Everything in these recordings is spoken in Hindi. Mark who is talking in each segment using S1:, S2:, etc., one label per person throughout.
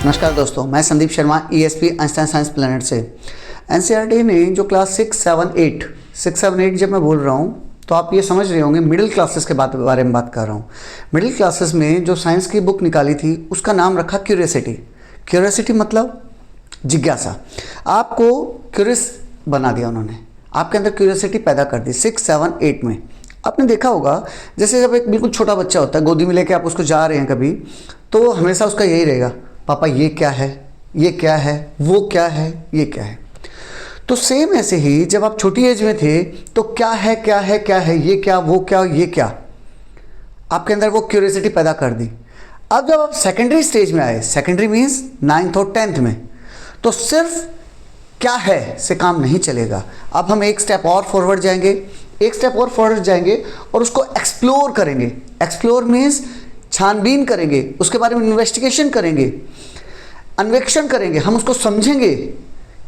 S1: नमस्कार दोस्तों, मैं Sandeep Sharma ESP Einstein science planet से। NCERT ने जो क्लास 6, 7, 8 जब मैं बोल रहा हूँ तो आप ये समझ रहे होंगे मिडिल क्लासेस के बारे में बात कर रहा हूँ। मिडिल क्लासेस में जो साइंस की बुक निकाली थी उसका नाम रखा क्यूरियोसिटी। क्यूरियोसिटी मतलब जिज्ञासा। आपको क्यूरियस बना दिया उन्होंने, आपके अंदर क्यूरियोसिटी पैदा कर दी 6, 7, 8 में। आपने देखा होगा जैसे जब एक बिल्कुल छोटा बच्चा होता है, गोदी में लेके आप उसको जा रहे हैं कभी, तो हमेशा उसका यही रहेगा, पापा ये क्या है, ये क्या है, वो क्या है, ये क्या है। तो सेम ऐसे ही जब आप छोटी एज में थे तो क्या है क्या है क्या है, ये क्या, वो क्या, ये क्या, आपके अंदर वो क्यूरियोसिटी पैदा कर दी। अब जब आप सेकेंडरी स्टेज में आए, सेकेंडरी मीन्स 9th और 10th में, तो सिर्फ क्या है से काम नहीं चलेगा। अब हम एक स्टेप और फॉरवर्ड जाएंगे, एक स्टेप और फॉरवर्ड जाएंगे और उसको एक्सप्लोर करेंगे। एक्सप्लोर मीन्स छानबीन करेंगे, उसके बारे में इन्वेस्टिगेशन करेंगे, अन्वेषण करेंगे, हम उसको समझेंगे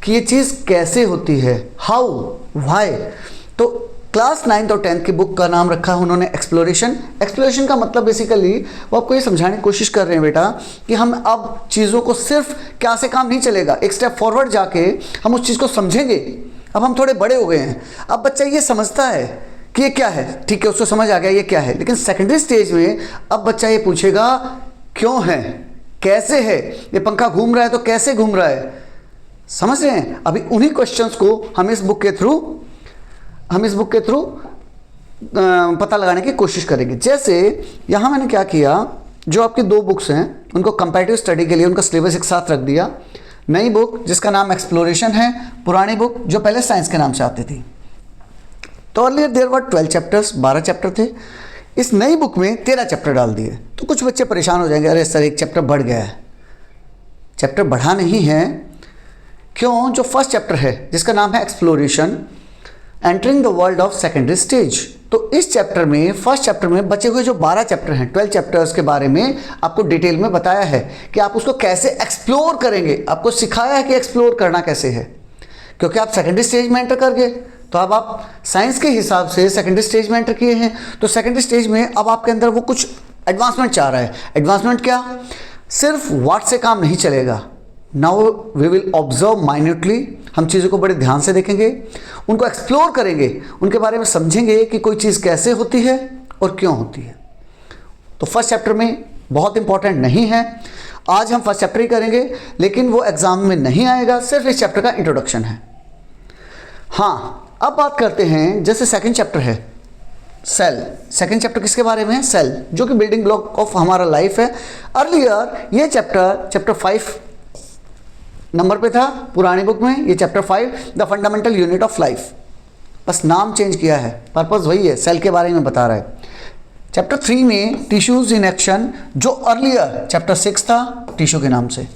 S1: कि ये चीज़ कैसे होती है, हाउ, व्हाई। तो क्लास 9th और 10th की बुक का नाम रखा है उन्होंने एक्सप्लोरेशन। एक्सप्लोरेशन का मतलब बेसिकली वो आपको ये समझाने की कोशिश कर रहे हैं बेटा कि हम अब चीज़ों को सिर्फ क्या से काम नहीं चलेगा, एक स्टेप फॉरवर्ड जाके हम उस चीज़ को समझेंगे। अब हम थोड़े बड़े हो गए हैं, अब बच्चा ये समझता है कि ये क्या है, ठीक है, उसको समझ आ गया ये क्या है। लेकिन सेकेंडरी स्टेज में अब बच्चा ये पूछेगा क्यों है, कैसे है, ये पंखा घूम रहा है तो कैसे घूम रहा है, समझ रहे हैं। अभी उन्हीं क्वेश्चंस को हम इस बुक के थ्रू पता लगाने की कोशिश करेंगे। जैसे यहाँ मैंने क्या किया, जो आपकी दो बुक्स हैं उनको कंपैरेटिव स्टडी के लिए उनका सिलेबस एक साथ रख दिया। नई बुक जिसका नाम एक्सप्लोरेशन है, पुरानी बुक जो पहले साइंस के नाम से आती थी। तो earlier there were 12 chapters, 12 chapter थे। इस नई बुक में 13 चैप्टर डाल दिए। तो कुछ बच्चे परेशान हो जाएंगे, अरे सर एक चैप्टर बढ़ गया है। चैप्टर बढ़ा नहीं है, क्यों? जो फर्स्ट चैप्टर है जिसका नाम है exploration entering the world of secondary stage, तो इस चैप्टर में, फर्स्ट चैप्टर में बचे हुए जो 12 चैप्टर हैं, 12 चैप्टर्स के बारे में आपको डिटेल में बताया है कि आप उसको कैसे एक्सप्लोर करेंगे। आपको सिखाया है कि एक्सप्लोर करना कैसे है, क्योंकि आप सेकेंडरी स्टेज में एंटर कर गए। तो अब आप साइंस के हिसाब से सेकेंडरी स्टेज में एंटर किए हैं, तो सेकेंडरी स्टेज में अब आपके अंदर वो कुछ एडवांसमेंट चाह रहा है। एडवांसमेंट क्या? सिर्फ व्हाट से काम नहीं चलेगा। Now we will observe minutely, हम चीज़ों को बड़े ध्यान से देखेंगे, उनको एक्सप्लोर करेंगे, उनके बारे में समझेंगे कि कोई चीज़ कैसे होती है और क्यों होती है। तो फर्स्ट चैप्टर में बहुत इंपॉर्टेंट नहीं है, आज हम फर्स्ट चैप्टर ही करेंगे, लेकिन वो एग्जाम में नहीं आएगा, सिर्फ इस चैप्टर का इंट्रोडक्शन है। हाँ, अब बात करते हैं, जैसे सेकंड चैप्टर है सेल। सेकंड चैप्टर किसके बारे में है? सेल, जो कि बिल्डिंग ब्लॉक ऑफ हमारा लाइफ है। अर्लियर ये चैप्टर 5 नंबर पे था पुरानी बुक में, ये chapter 5 the fundamental unit of life, बस नाम चेंज किया है, पर्पस वही है, सेल के बारे में बता रहा है। चैप्टर 3 में टिश्यूज इन एक्शन, जो अर्लियर चैप्टर 6 था टिश्यू के नाम से।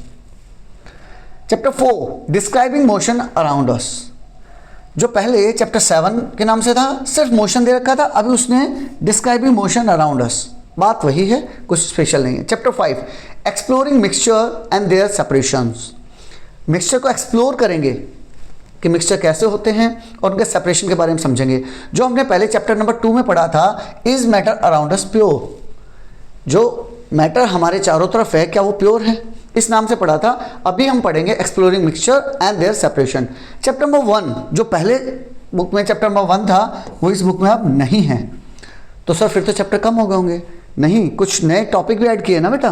S1: Chapter 4 describing motion around us, जो पहले चैप्टर 7 के नाम से था, सिर्फ मोशन दे रखा था, अभी उसने डिस्क्राइबिंग मोशन अराउंड अस, बात वही है, कुछ स्पेशल नहीं है। Chapter 5 exploring mixture and their separations, mixture को एक्सप्लोर करेंगे कि मिक्सचर कैसे होते हैं और उनके सेपरेशन के बारे में समझेंगे। जो हमने पहले चैप्टर नंबर 2 में पढ़ा था, is matter around us pure, जो मैटर हमारे चारों तरफ है क्या वो प्योर है, इस नाम से पढ़ा था। अभी हम पढ़ेंगे exploring mixture and their separation. Chapter number 1 जो पहले बुक में चैप्टर नंबर 1 था, वो इस बुक में अब नहीं है। तो सर फिर तो चैप्टर कम हो गए होंगे। नहीं, कुछ नए टॉपिक भी ऐड किए ना बेटा,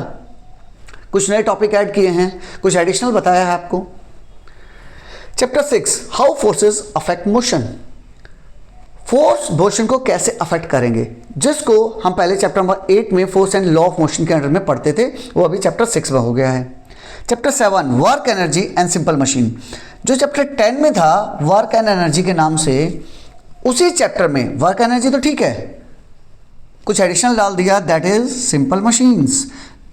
S1: कुछ नए टॉपिक ऐड किए हैं, कुछ एडिशनल बताया है आपको। Chapter 6 how forces affect motion, force motion को कैसे अफेक्ट करेंगे, जिसको हम पहले चैप्टर नंबर 8 में force and law of motion के अंडर में पढ़ते थे, वो अभी चैप्टर 6 में हो गया है। Chapter 7 work energy and simple machine, जो चैप्टर 10 में था वर्क एंड एनर्जी के नाम से, उसी चैप्टर में वर्क एनर्जी तो ठीक है, कुछ एडिशनल डाल दिया, दैट इज सिंपल मशीन्स,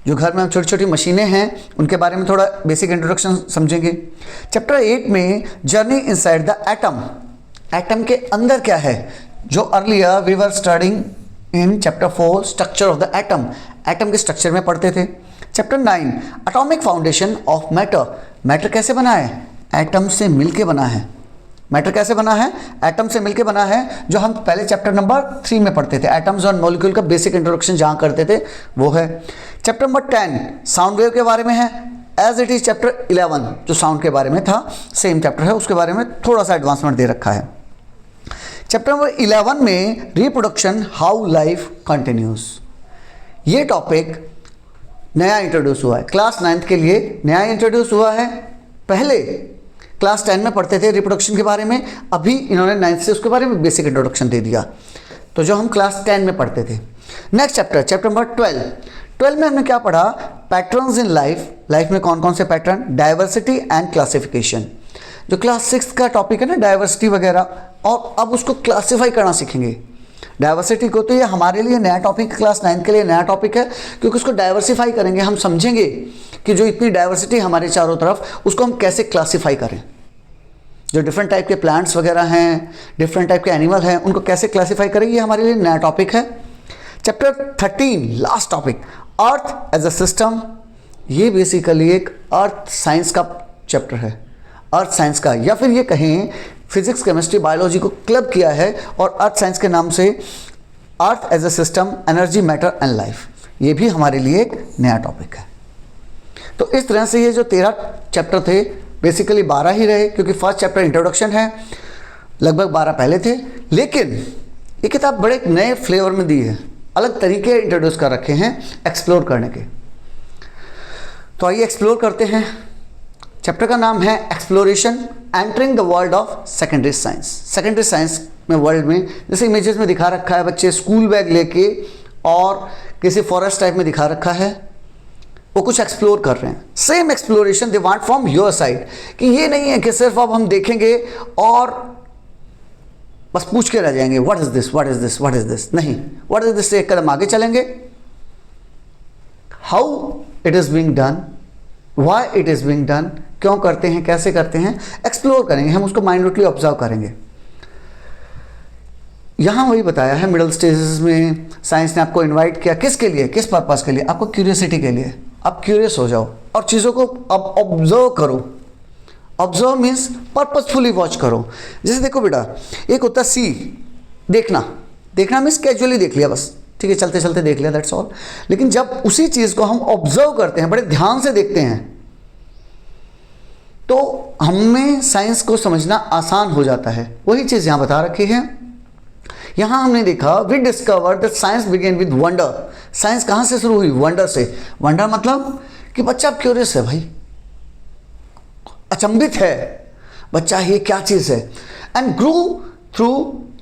S1: जो घर में हम छोटी छोटी मशीनें हैं उनके बारे में थोड़ा बेसिक इंट्रोडक्शन समझेंगे। चैप्टर 8 में journey inside the atom, atom के अंदर क्या है, जो earlier we were studying in chapter 4 structure of the atom, atom के स्ट्रक्चर में पढ़ते थे। Chapter 9 atomic foundation of matter, matter कैसे बना है, एटम से मिलके बना है। मैटर कैसे बना है? एटम से मिलके बना है, जो हम पहले चैप्टर नंबर 3 में पढ़ते थे, एटम्स और मॉलिक्यूल का बेसिक इंट्रोडक्शन जहाँ करते थे वो है। चैप्टर नंबर 10 साउंड वेव के बारे में है, एज इट इज चैप्टर 11 जो साउंड के बारे में था, सेम चैप्टर है, उसके बारे में थोड़ा सा एडवांसमेंट दे रखा है। चैप्टर नंबर 11 में रिप्रोडक्शन हाउ लाइफ कंटिन्यूज, ये टॉपिक नया इंट्रोड्यूस हुआ है, क्लास 9th के लिए नया इंट्रोड्यूस हुआ है। पहले क्लास 10 में पढ़ते थे रिप्रोडक्शन के बारे में, अभी इन्होंने 9th से उसके बारे में बेसिक इंट्रोडक्शन दे दिया, तो जो हम क्लास 10 में पढ़ते थे। नेक्स्ट चैप्टर नंबर 12 में हमने क्या पढ़ा, पैटर्न्स इन लाइफ, लाइफ में कौन कौन से पैटर्न, डाइवर्सिटी एंड क्लासिफिकेशन, जो क्लास 6 का टॉपिक है ना डाइवर्सिटी वगैरह, और अब उसको क्लासीफाई करना सीखेंगे। डाइवर्सिटी को तो ये हमारे लिए नया टॉपिक, क्लास 9 के लिए नया टॉपिक है, क्योंकि उसको डाइवर्सिफाई करेंगे, हम समझेंगे कि जो इतनी डाइवर्सिटी हमारे चारों तरफ, उसको हम कैसे क्लासीफाई करें, जो डिफरेंट टाइप के प्लांट्स वगैरह हैं, डिफरेंट टाइप के एनिमल हैं, उनको कैसे क्लासीफाई करें, ये हमारे लिए नया टॉपिक है। Chapter 13 last topic, earth as a system, ये बेसिकली एक अर्थ साइंस का चैप्टर है, अर्थ साइंस का, या फिर ये कहें फिजिक्स केमिस्ट्री बायोलॉजी को क्लब किया है और अर्थ साइंस के नाम से earth as a system, energy, matter and life, ये भी हमारे लिए एक नया टॉपिक है। तो इस तरह से ये जो 13 चैप्टर थे, बेसिकली 12 ही रहे, क्योंकि फर्स्ट चैप्टर इंट्रोडक्शन है, लगभग 12 पहले थे, लेकिन ये किताब बड़े एक नए फ्लेवर में दी है, अलग तरीके इंट्रोड्यूस कर रखे हैं एक्सप्लोर करने के। तो आइए एक्सप्लोर करते हैं। चैप्टर का नाम है exploration entering the world of secondary science. Secondary science में वर्ल्ड में, जैसे इमेजेस में दिखा रखा है, बच्चे स्कूल बैग लेके और किसी फॉरेस्ट टाइप में दिखा रखा है, वो कुछ एक्सप्लोर कर रहे हैं। Same exploration they want from your side, कि ये नहीं है कि सिर्फ अब हम देखेंगे और बस पूछ के रह जाएंगे what is this, what is this, what is this, नहीं, व्हाट इज दिस से एक कदम आगे चलेंगे। How it is being done, why it is being done, क्यों करते हैं, कैसे करते हैं, एक्सप्लोर करेंगे, हम उसको माइन्यूटली ऑब्जर्व करेंगे। यहां वही बताया है, मिडिल स्टेजेस में साइंस ने आपको इनवाइट किया, किसके लिए, किस पर्पस के लिए, आपको क्यूरियोसिटी के लिए, आप क्यूरियस हो जाओ और चीज़ों को अब ऑब्जर्व करो। ऑब्जर्व मीन्स पर्पसफुली वॉच करो। जैसे देखो बेटा, एक होता है सी, देखना, देखना मीन्स कैजुअली देख लिया बस, ठीक है, चलते चलते देख लिया, दैट्स ऑल। लेकिन जब उसी चीज़ को हम ऑब्जर्व करते हैं, बड़े ध्यान से देखते हैं, तो हमें साइंस को समझना आसान हो जाता है। वही चीज़ यहाँ बता रखी है। यहाँ हमने देखा, we discover that science began with wonder. Science कहाँ से शुरू हुई, वंडर से। वंडर मतलब कि बच्चा क्यूरियस है भाई, अचंभित है बच्चा, ये क्या चीज़ है, and grew through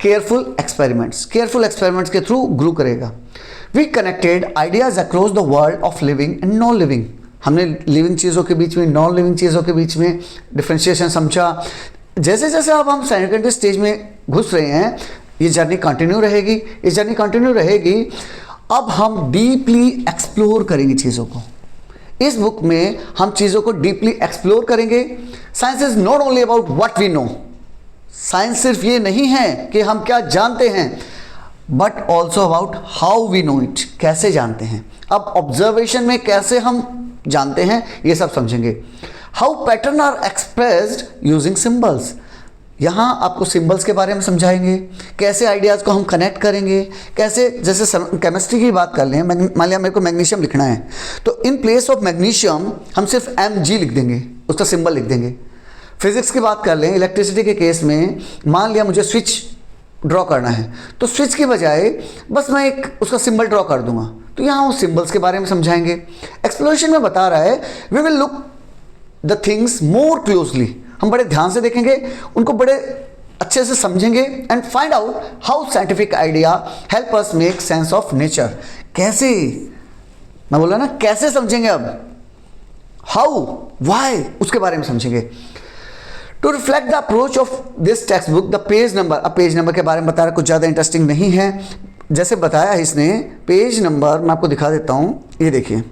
S1: careful experiments, careful experiments के थ्रू ग्रू करेगा। We connected ideas across the world of living and non living, हमने लिविंग चीज़ों के बीच में, नॉन लिविंग चीज़ों के बीच में डिफ्रेंशिएशन समझा। जैसे जैसे अब हम सेकेंडरी स्टेज में घुस रहे हैं, ये जर्नी कंटिन्यू रहेगी, ये जर्नी कंटिन्यू रहेगी। अब हम डीपली एक्सप्लोर करेंगे चीज़ों को। इस बुक में हम चीज़ों को डीपली एक्सप्लोर करेंगे। Science is not only about what we know, science सिर्फ ये नहीं है कि हम क्या जानते हैं, but also about how we know it, कैसे जानते हैं। अब ऑब्जर्वेशन में कैसे हम जानते हैं, ये सब समझेंगे। How pattern are expressed using symbols, यहाँ आपको सिंबल्स के बारे में समझाएंगे, कैसे आइडियाज़ को हम कनेक्ट करेंगे, कैसे, जैसे केमिस्ट्री की बात कर लें, मान लिया मेरे को मैग्नीशियम लिखना है, तो इन प्लेस ऑफ मैग्नीशियम हम सिर्फ Mg लिख देंगे, उसका सिंबल लिख देंगे। फिजिक्स की बात कर लें, इलेक्ट्रिसिटी के केस में मान लिया मुझे स्विच ड्रॉ करना है, तो स्विच की बजाय बस मैं एक उसका सिंबल ड्रॉ कर दूंगा, तो यहाँ उस सिंबल्स के बारे में समझाएंगे। एक्सप्लोरेशन में बता रहा है, we will look the things more closely, हम बड़े ध्यान से देखेंगे, उनको बड़े अच्छे से समझेंगे, and find out how scientific idea help us make sense of nature. कैसे, मैं बोला ना, कैसे समझेंगे, अब हाउ, व्हाई, उसके बारे में समझेंगे। To reflect the approach of this textbook, the page number, अब पेज नंबर के बारे में बता रहा, कुछ ज़्यादा इंटरेस्टिंग नहीं है, जैसे बताया है इसने। पेज नंबर मैं आपको दिखा देता हूँ, ये देखिए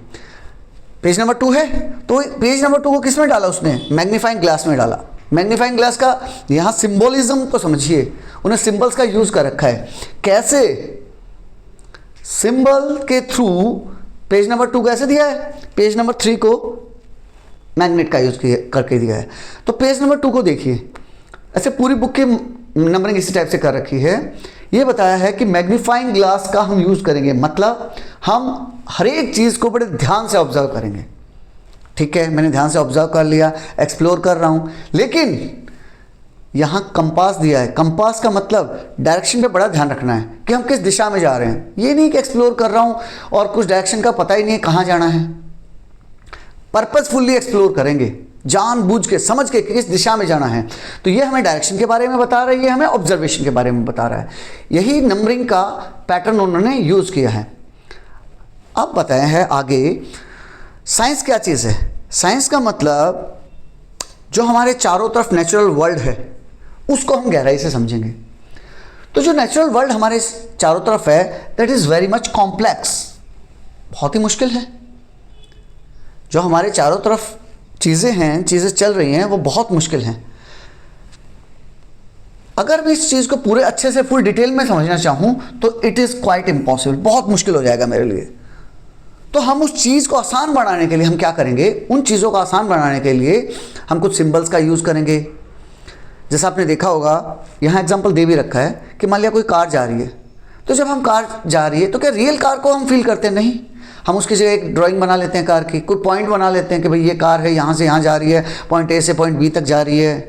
S1: पेज नंबर 2 है, तो पेज नंबर 2 को किस में डाला उसने, मैग्नीफाइंग ग्लास में डाला। मैग्नीफाइंग ग्लास का यहाँ सिंबोलिज्म को समझिए, उन्हें सिंबल्स का यूज़ कर रखा है। कैसे, सिंबल के थ्रू पेज नंबर 2 कैसे दिया है, पेज नंबर 3 को मैग्नेट का यूज़ करके दिया है। तो पेज नंबर 2 को देखिए, ऐसे पूरी बुक की नंबरिंग इसी टाइप से कर रखी है। ये बताया है कि मैग्नीफाइंग ग्लास का हम यूज़ करेंगे, मतलब हम हर एक चीज़ को बड़े ध्यान से ऑब्जर्व करेंगे। ठीक है, मैंने ध्यान से ऑब्जर्व कर लिया, एक्सप्लोर कर रहा हूँ, लेकिन यहाँ कंपास दिया है। कंपास का मतलब डायरेक्शन पे बड़ा ध्यान रखना है कि हम किस दिशा में जा रहे हैं। ये नहीं कि एक्सप्लोर कर रहा हूँ और कुछ डायरेक्शन का पता ही नहीं है कहाँ जाना है। पर्पसफुली एक्सप्लोर करेंगे, जानबूझ के, समझ के कि किस दिशा में जाना है। तो ये हमें डायरेक्शन के बारे में बता रहा है, ये हमें ऑब्जर्वेशन के बारे में बता रहा है। यही नंबरिंग का पैटर्न उन्होंने यूज़ किया है। अब बताया है आगे, साइंस क्या चीज़ है। साइंस का मतलब जो हमारे चारों तरफ नेचुरल वर्ल्ड है उसको हम गहराई से समझेंगे। तो जो नेचुरल वर्ल्ड हमारे चारों तरफ है, that is very much complex, बहुत ही मुश्किल है। जो हमारे चारों तरफ चीज़ें हैं, चीज़ें चल रही हैं, वो बहुत मुश्किल हैं। अगर मैं इस चीज़ को पूरे अच्छे से फुल डिटेल में समझना चाहूँ तो इट इज़ क्वाइट इम्पॉसिबल, बहुत मुश्किल हो जाएगा मेरे लिए। तो हम उस चीज़ को आसान बनाने के लिए हम क्या करेंगे, उन चीज़ों को आसान बनाने के लिए हम कुछ सिंबल्स का यूज़ करेंगे। जैसा आपने देखा होगा, यहाँ एग्जांपल दे भी रखा है कि मान लिया कोई कार जा रही है, तो जब हम कार जा रही है तो क्या रियल कार को हम फील करते हैं? नहीं, हम उसकी जगह एक ड्राइंग बना लेते हैं कार की, कोई पॉइंट बना लेते हैं कि भाई ये कार है, यहाँ से यहाँ जा रही है, पॉइंट ए से पॉइंट बी तक जा रही है।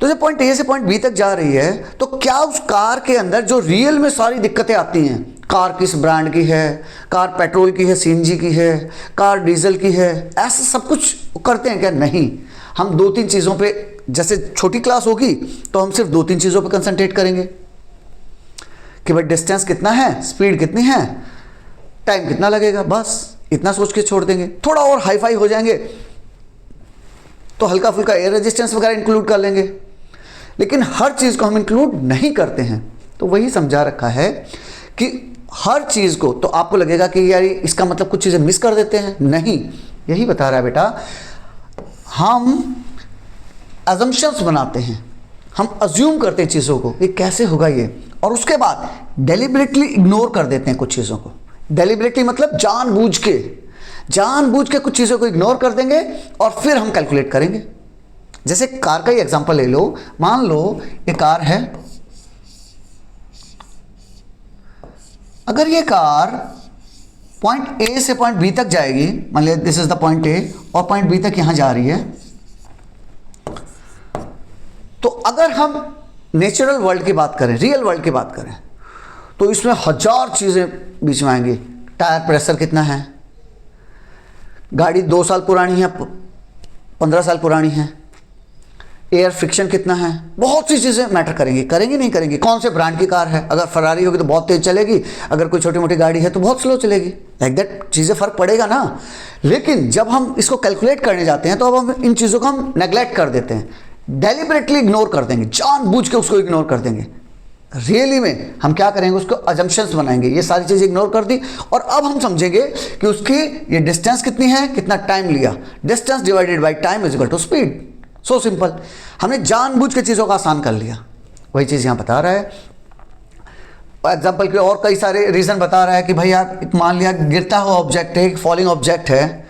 S1: तो जब पॉइंट ए से पॉइंट बी तक जा रही है तो क्या उस कार के अंदर जो रियल में सारी दिक्कतें आती हैं, कार किस ब्रांड की है, कार पेट्रोल की है, सीएनजी की है, कार डीजल की है, ऐसा सब कुछ करते हैं क्या? नहीं, हम दो तीन चीज़ों पे, जैसे छोटी क्लास होगी तो हम सिर्फ दो तीन चीज़ों पे कंसंट्रेट करेंगे कि भाई डिस्टेंस कितना है, स्पीड कितनी है, टाइम कितना लगेगा, बस इतना सोच के छोड़ देंगे। थोड़ा और हाई फाई हो जाएंगे तो हल्का फुल्का एयर रेजिस्टेंस वगैरह इंक्लूड कर लेंगे, लेकिन हर चीज़ को हम इंक्लूड नहीं करते हैं। तो वही समझा रखा है कि हर चीज़ को, तो आपको लगेगा कि यार इसका मतलब कुछ चीज़ें मिस कर देते हैं, नहीं, यही बता रहा है बेटा, हम अजम्पशंस बनाते हैं, हम अज्यूम करते हैं चीज़ों को, ये कैसे होगा ये, और उसके बाद डेलिबरेटली इग्नोर कर देते हैं कुछ चीज़ों को। डेलिबरेटली मतलब जानबूझ के कुछ चीज़ों को इग्नोर कर देंगे और फिर हम कैलकुलेट करेंगे। जैसे कार का ही एग्जांपल ले लो, मान लो ये कार है, अगर ये कार पॉइंट ए से पॉइंट बी तक जाएगी, मान लिया this is the point A और पॉइंट बी तक यहां जा रही है, तो अगर हम नेचुरल वर्ल्ड की बात करें, रियल वर्ल्ड की बात करें, तो इसमें हजार चीजें बीच में आएंगी। टायर प्रेशर कितना है, गाड़ी 2 साल पुरानी है, 15 साल पुरानी है, एयर फ्रिक्शन कितना है, बहुत सी चीज़ें मैटर करेंगी नहीं करेंगी, कौन से ब्रांड की कार है, अगर फरारी होगी तो बहुत तेज़ चलेगी, अगर कोई छोटी मोटी गाड़ी है तो बहुत स्लो चलेगी, लाइक दैट चीज़ें फ़र्क पड़ेगा ना। लेकिन जब हम इसको कैलकुलेट करने जाते हैं तो अब हम इन चीज़ों को हम नेग्लेक्ट कर देते हैं, डेलिबरेटली इग्नोर कर देंगे, जानबूझ के उसको इग्नोर कर देंगे। रियली में हम क्या करेंगे, उसको अजम्पशंस बनाएंगे, ये सारी चीज़ें इग्नोर कर दी और अब हम समझेंगे कि उसकी ये डिस्टेंस कितनी है, कितना टाइम लिया, distance divided by time is equal to speed. So simple, हमने जानबूझ के चीज़ों को आसान कर लिया। वही चीज़ यहाँ बता रहा है, एग्जाम्पल के और कई सारे रीज़न बता रहा है कि भाई यार मान लिया गिरता हुआ ऑब्जेक्ट है, एक फॉलिंग ऑब्जेक्ट है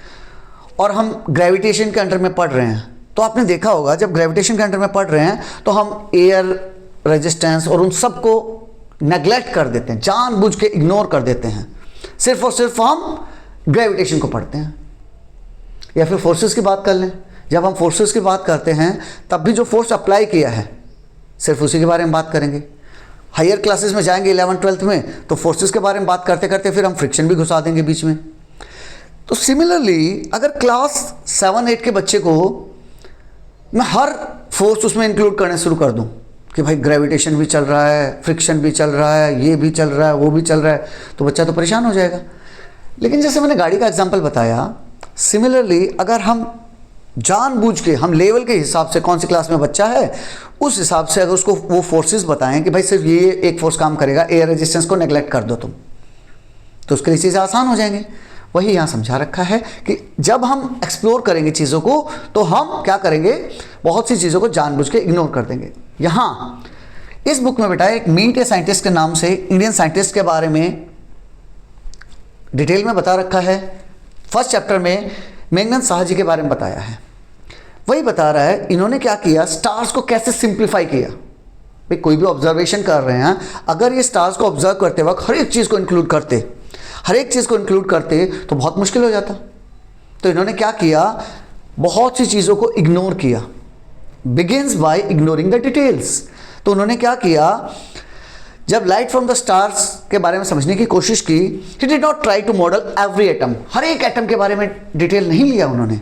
S1: और हम ग्रेविटेशन के अंडर में पढ़ रहे हैं। तो आपने देखा होगा जब ग्रेविटेशन के अंडर में पढ़ रहे हैं तो हम एयर रेजिस्टेंस और उन सब को नेग्लेक्ट कर देते हैं, जानबूझ के इग्नोर कर देते हैं, सिर्फ और सिर्फ हम ग्रेविटेशन को पढ़ते हैं। या फिर फोर्सेस की बात कर लें, जब हम फोर्सेस की बात करते हैं तब भी जो फोर्स अप्लाई किया है सिर्फ उसी के बारे में बात करेंगे। हायर क्लासेस में जाएंगे 11th-12th में तो फोर्सेस के बारे में बात करते करते फिर हम फ्रिक्शन भी घुसा देंगे बीच में। तो सिमिलरली अगर क्लास 7-8 के बच्चे को मैं हर फोर्स उसमें इंक्लूड करना शुरू कर दूं कि भाई ग्रेविटेशन भी चल रहा है, फ्रिक्शन भी चल रहा है, ये भी चल रहा है, वो भी चल रहा है, तो बच्चा तो परेशान हो जाएगा। लेकिन जैसे मैंने गाड़ी का एग्जांपल बताया, सिमिलरली अगर हम जानबूझ के, हम लेवल के हिसाब से कौन सी क्लास में बच्चा है उस हिसाब से अगर उसको वो फोर्सेस बताएं कि भाई सिर्फ ये एक फोर्स काम करेगा, एयर रेजिस्टेंस को नेग्लेक्ट कर दो तुम, तो उसके लिए चीज़ें आसान हो जाएंगी। वही यहाँ समझा रखा है कि जब हम एक्सप्लोर करेंगे चीज़ों को तो हम क्या करेंगे, बहुत सी चीज़ों को जानबूझ के इग्नोर कर देंगे। यहाँ इस बुक में बेटा एक मीट साइंटिस्ट के नाम से इंडियन साइंटिस्ट के बारे में डिटेल में बता रखा है। फर्स्ट चैप्टर में मेंगन शाह जी के बारे में बताया है। वही बता रहा है इन्होंने क्या किया, स्टार्स को कैसे सिंप्लीफाई किया। भाई कोई भी ऑब्जर्वेशन कर रहे हैं, अगर ये स्टार्स को ऑब्जर्व करते वक्त हर एक चीज़ को इंक्लूड करते तो बहुत मुश्किल हो जाता। तो इन्होंने क्या किया, बहुत सी चीज़ों को इग्नोर किया, begins bye ignoring the details. तो उन्होंने क्या किया, जब लाइट फ्रॉम द स्टार्स के बारे में समझने की कोशिश की, he did not try to model every atom, हर एक एटम के बारे में डिटेल नहीं लिया उन्होंने,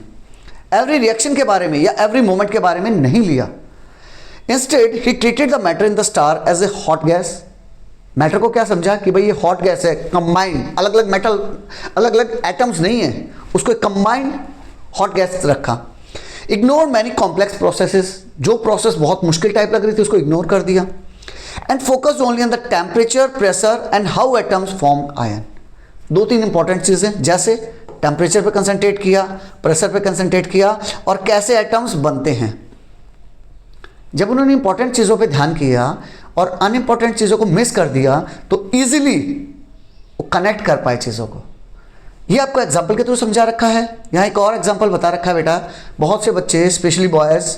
S1: एवरी रिएक्शन के बारे में या एवरी मोमेंट के बारे में नहीं लिया। Instead he treated the matter in the star as a hot gas. Matter को क्या समझा कि भाई ये हॉट गैस है, कंबाइंड, अलग अलग मेटल, अलग अलग एटम्स नहीं है, उसको कंबाइंड हॉट गैस रखा। इग्नोर मैनी कॉम्प्लेक्स प्रोसेसेस, जो प्रोसेस बहुत मुश्किल टाइप लग रही थी उसको इग्नोर कर दिया। And focused only on the temperature, pressure and how atoms form ion. दो तीन इंपॉर्टेंट चीजें, जैसे टेम्परेचर पे कंसंट्रेट किया, प्रेशर पे कंसंट्रेट किया, और कैसे एटम्स बनते हैं। जब उन्होंने इंपॉर्टेंट चीज़ों पे ध्यान किया और अनइम्पॉर्टेंट चीज़ों को मिस कर दिया, तो इजीली वो कनेक्ट कर पाए चीज़ों को। ये आपको एग्जाम्पल के थ्रू समझा रखा है। यहाँ एक और एग्जाम्पल बता रखा है बेटा, बहुत से बच्चे स्पेशली बॉयज़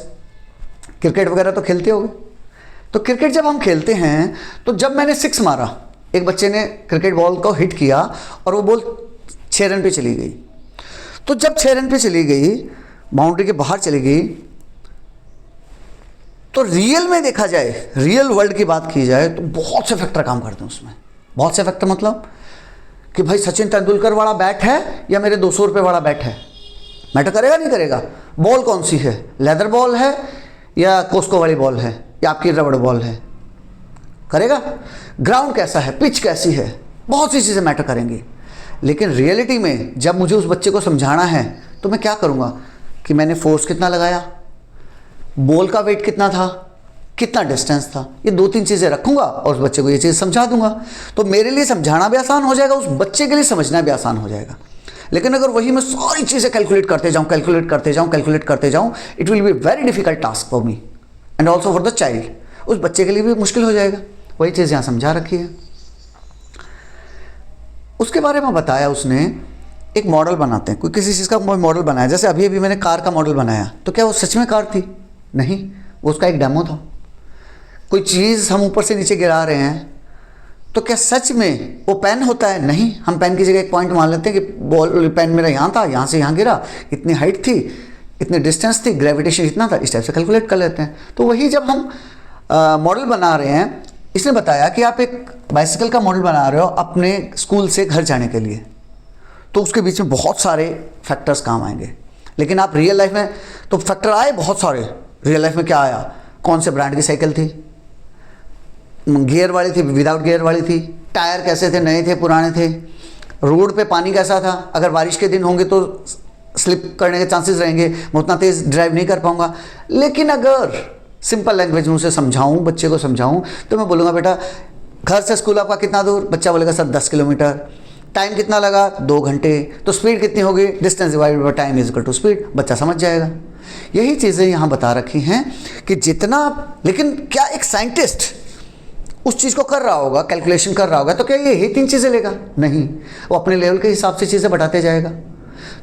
S1: क्रिकेट वगैरह तो खेलते होंगे। तो क्रिकेट जब हम खेलते हैं, तो जब मैंने 6 मारा, एक बच्चे ने क्रिकेट बॉल को हिट किया और वो बॉल 6 रन पे चली गई। तो जब 6 रन पे चली गई, बाउंड्री के बाहर चली गई, तो रियल में देखा जाए, रियल वर्ल्ड की बात की जाए, तो बहुत से फैक्टर काम करते हैं उसमें। बहुत से फैक्टर मतलब कि भाई सचिन तेंदुलकर वाला बैट है या मेरे 200 रुपये वाला बैट है, मैटर करेगा नहीं करेगा। बॉल कौन सी है, लेदर बॉल है या कोस्को वाली बॉल है या आपकी रबड़ बॉल है, करेगा। ग्राउंड कैसा है, पिच कैसी है, बहुत सी चीज़ें मैटर करेंगी। लेकिन रियलिटी में जब मुझे उस बच्चे को समझाना है, तो मैं क्या करूँगा कि मैंने फोर्स कितना लगाया, बॉल का वेट कितना था, कितना डिस्टेंस था, ये 2-3 चीज़ें रखूंगा और उस बच्चे को ये चीज़ समझा दूंगा। तो मेरे लिए समझाना भी आसान हो जाएगा, उस बच्चे के लिए समझना भी आसान हो जाएगा। लेकिन अगर वही मैं सारी चीज़ें कैलकुलेट करते जाऊँ, it will be very difficult task for me and also for the child. उस बच्चे के लिए भी मुश्किल हो जाएगा। वही चीज़ यहाँ समझा रखी है। उसके बारे में बताया उसने, एक मॉडल बनाते हैं, कोई किसी चीज़ का मॉडल बनाया, जैसे अभी अभी मैंने कार का मॉडल बनाया, तो क्या वो सच में कार थी? नहीं, वो उसका एक डेमो था। कोई चीज़ हम ऊपर से नीचे गिरा रहे हैं, तो क्या सच में वो पेन होता है? नहीं, हम पेन की जगह एक पॉइंट मान लेते हैं कि बॉल पेन मेरा यहाँ था, यहाँ से यहाँ गिरा, इतनी हाइट थी, इतनी डिस्टेंस थी, ग्रेविटेशन इतना था, इस टाइप से कैलकुलेट कर लेते हैं। तो वही जब हम मॉडल बना रहे हैं, इसने बताया कि आप एक बाइसिकल का मॉडल बना रहे हो अपने स्कूल से घर जाने के लिए, तो उसके बीच में बहुत सारे फैक्टर्स काम आएंगे। लेकिन आप रियल लाइफ में, तो फैक्टर आए बहुत सारे। रियल लाइफ में क्या आया, कौन से ब्रांड की साइकिल थी, गियर वाली थी, विदाउट गियर वाली थी, टायर कैसे थे, नए थे पुराने थे, रोड पे पानी कैसा था, अगर बारिश के दिन होंगे तो स्लिप करने के चांसेस रहेंगे, मैं उतना तेज़ ड्राइव नहीं कर पाऊंगा। लेकिन अगर सिंपल लैंग्वेज में उसे समझाऊं, बच्चे को समझाऊं, तो मैं बोलूँगा बेटा घर से स्कूल आपका कितना दूर, बच्चा बोलेगा सर 10 किलोमीटर। टाइम कितना लगा, 2 घंटे। तो स्पीड कितनी होगी, distance divided by time is equal to speed. बच्चा समझ जाएगा। यही चीज़ें यहाँ बता रखी हैं कि जितना, लेकिन क्या एक साइंटिस्ट उस चीज़ को कर रहा होगा, कैलकुलेशन कर रहा होगा, तो क्या ये 3 चीज़ें लेगा? नहीं, वो अपने लेवल के हिसाब से चीज़ें बढ़ाते जाएगा।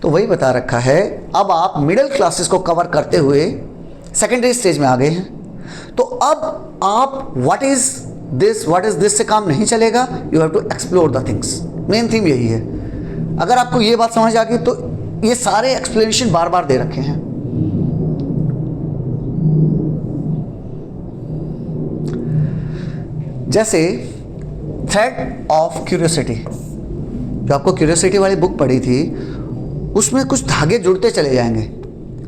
S1: तो वही बता रखा है। अब आप मिडिल क्लासेस को कवर करते हुए सेकेंडरी स्टेज में आ गए हैं। तो अब आप व्हाट इज दिस से काम नहीं चलेगा। You have to explore the things. Main theme यही है। अगर आपको ये बात समझ आ गई, तो ये सारे एक्सप्लेनेशन बार बार दे रखे हैं। जैसे थ्रेड ऑफ क्यूरियोसिटी, जो आपको क्यूरियोसिटी वाली बुक पढ़ी थी, उसमें कुछ धागे जुड़ते चले जाएंगे।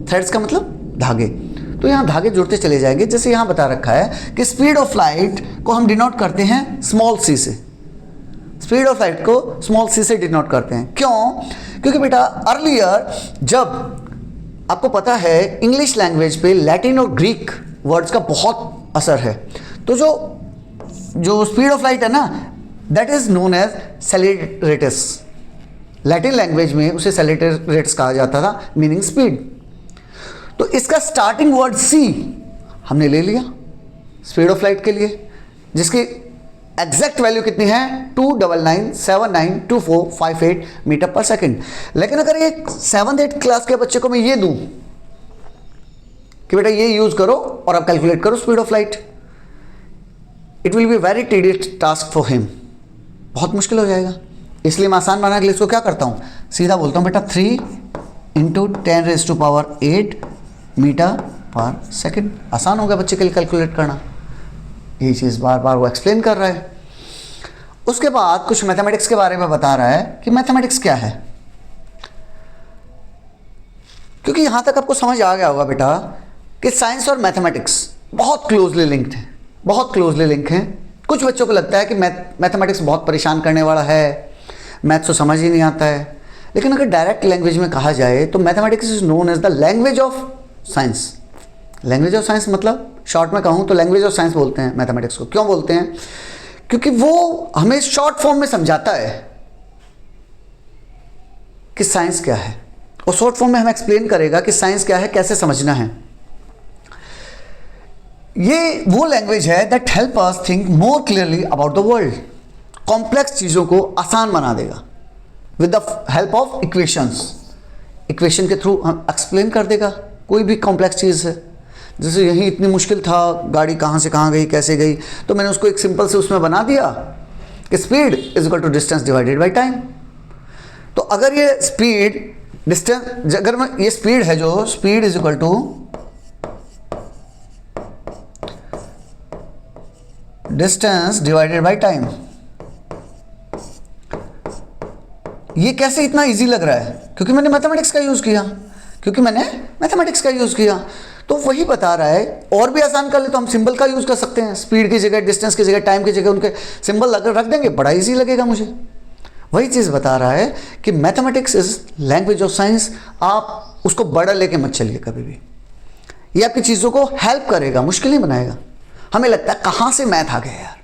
S1: थ्रेड्स का मतलब धागे, तो यहाँ धागे जुड़ते चले जाएंगे। जैसे यहाँ बता रखा है कि स्पीड ऑफ लाइट को हम डिनोट करते हैं स्मॉल सी से। स्पीड ऑफ लाइट को स्मॉल सी से डिनोट करते हैं। क्यों? क्योंकि बेटा अर्लियर, जब आपको पता है इंग्लिश लैंग्वेज पे लैटिन और ग्रीक वर्ड्स का बहुत असर है, तो जो स्पीड ऑफ लाइट है ना, that is known as celeritas. Latin language में उसे सेलेरेटस कहा जाता था, मीनिंग स्पीड। तो इसका स्टार्टिंग वर्ड सी हमने ले लिया स्पीड ऑफ लाइट के लिए, जिसकी एग्जैक्ट वैल्यू कितनी है, 299792458 मीटर पर सेकेंड। लेकिन अगर एक 7th 8th क्लास के बच्चे को मैं ये दूं कि बेटा ये यूज करो और आप कैलकुलेट करो speed of light, it will be very tedious task for him. बहुत मुश्किल हो जाएगा। इसलिए मैं आसान बनाने के लिए इसको क्या करता हूँ, सीधा बोलता हूँ बेटा 3 इंटू 10⁸ मीटर पर सेकेंड। आसान हो गया बच्चे के लिए कैलकुलेट करना। यही चीज़ बार बार वो एक्सप्लेन कर रहा है। उसके बाद कुछ मैथमेटिक्स के बारे में बता रहा है कि मैथमेटिक्स क्या है, क्योंकि यहां तक आपको समझ आ गया होगा बेटा कि साइंस और मैथमेटिक्स बहुत क्लोजली लिंक्ड हैं, बहुत क्लोजली लिंक हैं। कुछ बच्चों को लगता है कि मैथमेटिक्स बहुत परेशान करने वाला है, मैथ्स तो समझ ही नहीं आता है, लेकिन अगर डायरेक्ट लैंग्वेज में कहा जाए तो mathematics is known as the language of science. Language of science मतलब शॉर्ट में कहूँ तो लैंग्वेज ऑफ साइंस बोलते हैं मैथमेटिक्स को। क्यों बोलते हैं? क्योंकि वो हमें शॉर्ट फॉर्म में समझाता है कि साइंस क्या है, और शॉर्ट फॉर्म में हमें एक्सप्लेन करेगा कि साइंस क्या है, कैसे समझना है। ये वो लैंग्वेज है that help us think more clearly about the world. Complex चीज़ों को आसान बना देगा with the help of equations. Equation के थ्रू हम एक्सप्लेन कर देगा कोई भी कॉम्प्लेक्स चीज़ है। जैसे यही इतनी मुश्किल था, गाड़ी कहाँ से कहाँ गई, कैसे गई, तो मैंने उसको एक सिंपल से उसमें बना दिया कि speed is equal to distance divided by time. तो अगर ये स्पीड डिस्टेंस, अगर मैं ये स्पीड है जो speed is equal to distance divided by time, ये कैसे इतना इजी लग रहा है? क्योंकि मैंने मैथमेटिक्स का यूज किया, तो वही बता रहा है। और भी आसान कर ले तो हम सिंबल का यूज कर सकते हैं, स्पीड की जगह, डिस्टेंस की जगह, टाइम की जगह उनके सिंबल अगर रख देंगे बड़ा इजी लगेगा मुझे। वही चीज़ बता रहा है कि mathematics is language of science. आप उसको बड़ा लेके मत चलिए कभी भी, ये आपकी चीज़ों को हेल्प करेगा, मुश्किल नहीं बनाएगा। हमें लगता है कहाँ से मैथ आ गया यार,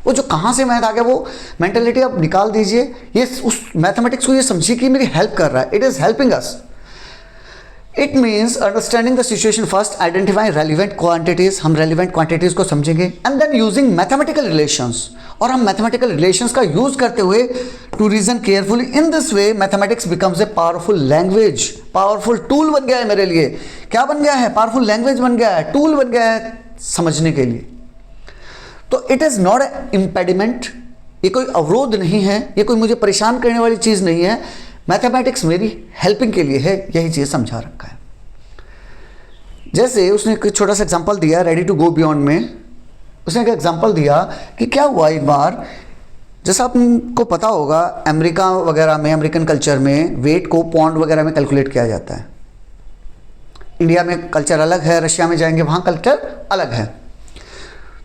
S1: वो जो कहाँ से मैथ आ गया वो मेंटेलिटी आप निकाल दीजिए। ये उस मैथमेटिक्स को ये समझिए कि मेरी हेल्प कर रहा है, it is helping us. It means understanding the situation first, identifying relevant quantities, हम रेलिवेंट क्वांटिटीज को समझेंगे, and then using mathematical relations, और हम मैथमेटिकल रिलेशंस का यूज करते हुए to reason carefully. In this way mathematics becomes a powerful language, powerful tool बन गया है मेरे लिए। क्या बन गया है? पावरफुल लैंग्वेज बन गया है, टूल बन गया है समझने के लिए। तो it is not a impediment, ये कोई अवरोध नहीं है, ये कोई मुझे परेशान करने वाली चीज़ नहीं है। मैथमेटिक्स मेरी हेल्पिंग के लिए है, यही चीज़ समझा रखा है। जैसे उसने एक छोटा सा एग्जांपल दिया रेडी टू गो बियॉन्ड में, उसने एक एग्जांपल दिया कि क्या हुआ एक बार, जैसा आपको पता होगा अमेरिका वगैरह में, अमेरिकन कल्चर में वेट को पौंड वगैरह में कैलकुलेट किया जाता है। इंडिया में कल्चर अलग है, रशिया में जाएंगे वहाँ कल्चर अलग है।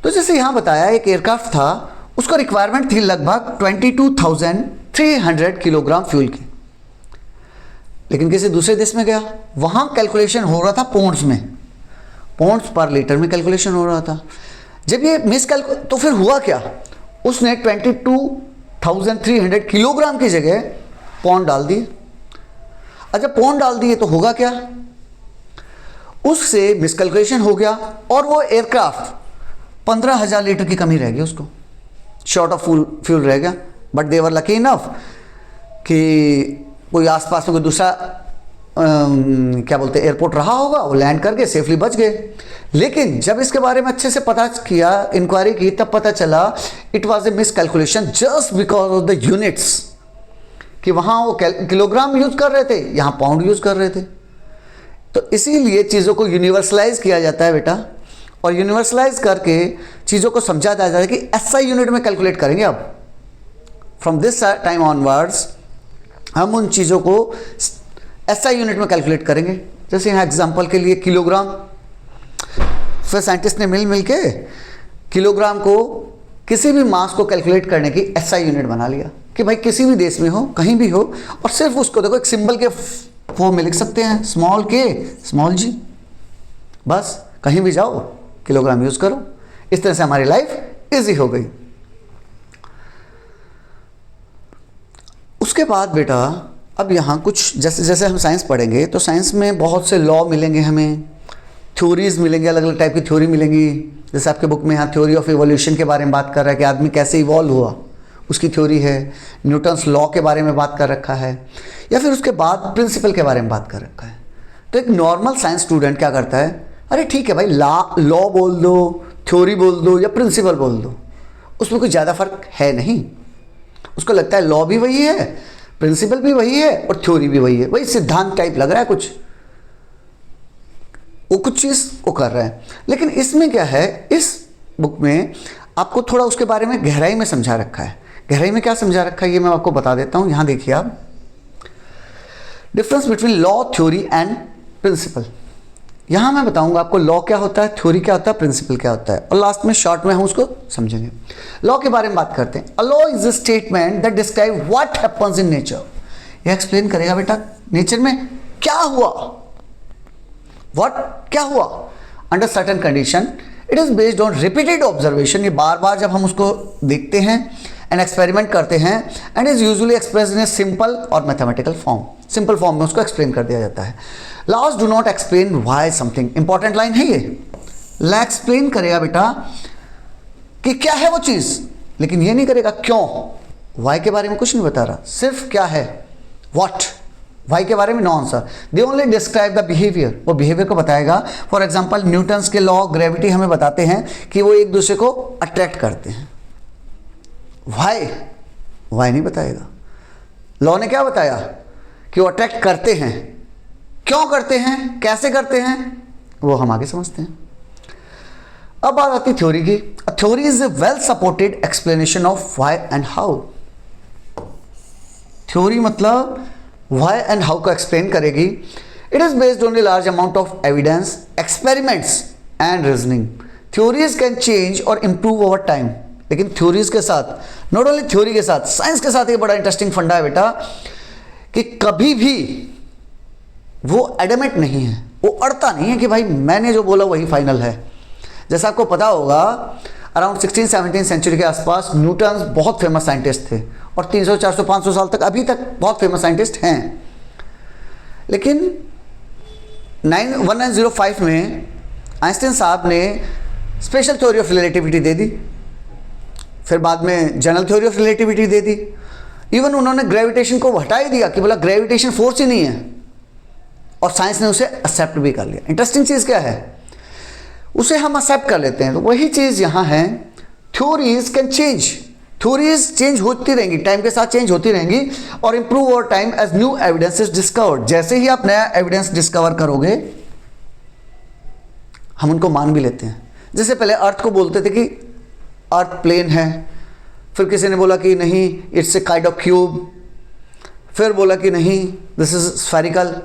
S1: तो जैसे यहाँ बताया एक एयरक्राफ्ट था, उसको रिक्वायरमेंट थी लगभग 22,300 किलोग्राम फ्यूल की, लेकिन किसी दूसरे देश में गया, वहाँ कैलकुलेशन हो रहा था पौंड्स में, पौंड्स पर लीटर में कैलकुलेशन हो रहा था। जब ये तो फिर हुआ क्या, उसने 22,300 किलोग्राम की जगह पौंड डाल दिए। अच्छा पौंड डाल दिए तो होगा क्या, उससे मिसकैलकुलेशन हो गया और वो एयरक्राफ्ट 15,000 लीटर की कमी रह गई, उसको शॉर्ट ऑफ फ्यूल रह गया। बट देवर लकी इनफ कि कोई आसपास में कोई दूसरा क्या बोलते हैं एयरपोर्ट रहा होगा, वो लैंड करके सेफली बच गए। लेकिन जब इसके बारे में अच्छे से पता किया, इंक्वायरी की, तब पता चला it was a miss calculation just because of the units, कि वहाँ वो किलोग्राम यूज कर रहे थे, यहाँ पाउंड यूज कर रहे थे। तो इसीलिए चीज़ों को यूनिवर्सलाइज किया जाता है बेटा, और यूनिवर्सलाइज करके चीज़ों को समझा जाता है कि एसआई यूनिट में कैलकुलेट करेंगे। अब फ्रॉम दिस टाइम ऑनवर्ड्स हम उन चीज़ों को एसआई यूनिट में कैलकुलेट करेंगे। जैसे यहाँ एग्जांपल के लिए किलोग्राम, फिर साइंटिस्ट ने मिल के किलोग्राम को, किसी भी मास को कैलकुलेट करने की एसआई यूनिट बना लिया कि भाई किसी भी देश में हो, कहीं भी हो, और सिर्फ उसको देखो एक सिंबल के फॉर्म में लिख सकते हैं, स्मॉल के स्मॉल जी, बस कहीं भी जाओ किलोग्राम यूज करो। इस तरह से हमारी लाइफ इजी हो गई। उसके बाद बेटा अब यहाँ कुछ जैसे जैसे हम साइंस पढ़ेंगे तो साइंस में बहुत से लॉ मिलेंगे, हमें थ्योरीज मिलेंगे, अलग अलग टाइप की थ्योरी मिलेंगी। जैसे आपके बुक में यहाँ थ्योरी ऑफ इवोल्यूशन के बारे में बात कर रहा है कि आदमी कैसे इवॉल्व हुआ, उसकी थ्योरी है। न्यूटन्स लॉ के बारे में बात कर रखा है, या फिर उसके बाद प्रिंसिपल के बारे में बात कर रखा है। तो एक नॉर्मल साइंस स्टूडेंट क्या करता है, अरे ठीक है भाई लॉ बोल दो, थ्योरी बोल दो या प्रिंसिपल बोल दो, उसमें कोई ज़्यादा फर्क है नहीं। उसको लगता है लॉ भी वही है, प्रिंसिपल भी वही है और थ्योरी भी वही है, वही सिद्धांत टाइप लग रहा है कुछ, वो कुछ चीज़ वो कर रहा है। लेकिन इसमें क्या है, इस बुक में आपको थोड़ा उसके बारे में गहराई में समझा रखा है। गहराई में क्या समझा रखा है ये मैं आपको बता देता हूँ। यहाँ देखिए आप, difference between law, theory and principle. यहाँ मैं बताऊंगा आपको लॉ क्या होता है, थ्योरी क्या होता है, प्रिंसिपल क्या होता है, और लास्ट में शॉर्ट में हम उसको समझेंगे। लॉ के बारे में बात करते हैं। A law is a statement that describe what happens in nature. यह एक्सप्लेन करेगा बेटा नेचर में क्या हुआ, व्हाट क्या हुआ under certain condition. It is based on repeated observation, ये बार बार जब हम उसको देखते हैं एंड एक्सपेरिमेंट करते हैं, and is usually express in a simple और मैथमेटिकल फॉर्म। सिंपल फॉर्म में उसको एक्सप्लेन कर दिया जाता है। Laws do not explain why something, important line है ये। ला एक्सप्लेन करेगा बेटा कि क्या है वो चीज, लेकिन ये नहीं करेगा क्यों, वाई के बारे में कुछ नहीं बता रहा, सिर्फ क्या है, व्हाट। वाई के बारे में no answer. They only describe the behaviour, वो बिहेवियर को बताएगा। फॉर एग्जाम्पल न्यूटन्स के लॉ ऑफ ग्रेविटी हमें बताते हैं कि वो एक दूसरे को अट्रैक्ट करते हैं। वाई, वाई नहीं बताएगा। लॉ ने क्या बताया कि वो अट्रैक्ट करते हैं, क्यों करते हैं, कैसे करते हैं, वो हम आगे समझते हैं। अब बात आती है थ्योरी की। Theory is a well supported explanation of why and how. Theory मतलब व्हाई एंड हाउ को एक्सप्लेन करेगी। It is based on a large amount of evidence, experiments and reasoning. Theories can change और इंप्रूव ओवर टाइम। लेकिन थ्योरीज के साथ, नॉट ओनली थ्योरी के साथ, साइंस के साथ ये बड़ा इंटरेस्टिंग फंडा है बेटा कि कभी भी वो एडमेट नहीं है, वो अड़ता नहीं है कि भाई मैंने जो बोला वही फाइनल है। जैसा आपको पता होगा अराउंड 16-17 सेंचुरी के आसपास न्यूटन बहुत फेमस साइंटिस्ट थे और 300, 400, 500 साल तक अभी तक बहुत फेमस साइंटिस्ट हैं। लेकिन 1905 में आइंस्टाइन साहब ने स्पेशल थ्योरी ऑफ रिलेटिविटी दे दी, फिर बाद में general theory of relativity they the. Even उन्होंने ग्रेविटेशन को हटा ही दिया कि बोला ग्रेविटेशन फोर्स ही नहीं है, और साइंस ने उसे एक्सेप्ट भी कर लिया। इंटरेस्टिंग चीज़ क्या है, उसे हम एक्सेप्ट कर लेते हैं। तो वही चीज़ यहाँ है, theories can change, theories change होती रहेंगी, टाइम के साथ चेंज होती रहेंगी और improve over time as new evidence is discovered. जैसे ही आप नया एविडेंस डिस्कवर करोगे हम उनको मान भी लेते हैं। जैसे पहले अर्थ को बोलते थे कि अर्थ प्लेन है, फिर किसी ने बोला कि नहीं it's a kind of cube, फिर बोला कि नहीं दिस इज स्फेरिकल,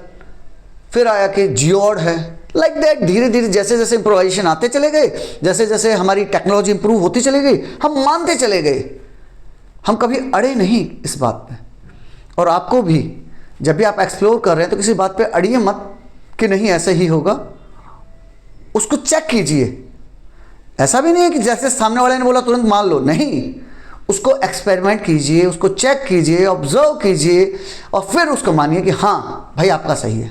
S1: फिर आया कि जियोड है। लाइक दैट धीरे धीरे जैसे जैसे इम्प्रोवाइजेशन आते चले गए, जैसे जैसे हमारी टेक्नोलॉजी इंप्रूव होती चली गई, हम मानते चले गए, हम कभी अड़े नहीं इस बात पे। और आपको भी जब भी आप एक्सप्लोर कर रहे हैं तो किसी बात पे अड़िए मत कि नहीं ऐसे ही होगा, उसको चेक कीजिए। ऐसा भी नहीं है कि जैसे सामने वाले ने बोला तुरंत मान लो, नहीं, उसको एक्सपेरिमेंट कीजिए, उसको चेक कीजिए, ऑब्जर्व कीजिए और फिर उसको मानिए कि हाँ भाई आपका सही है।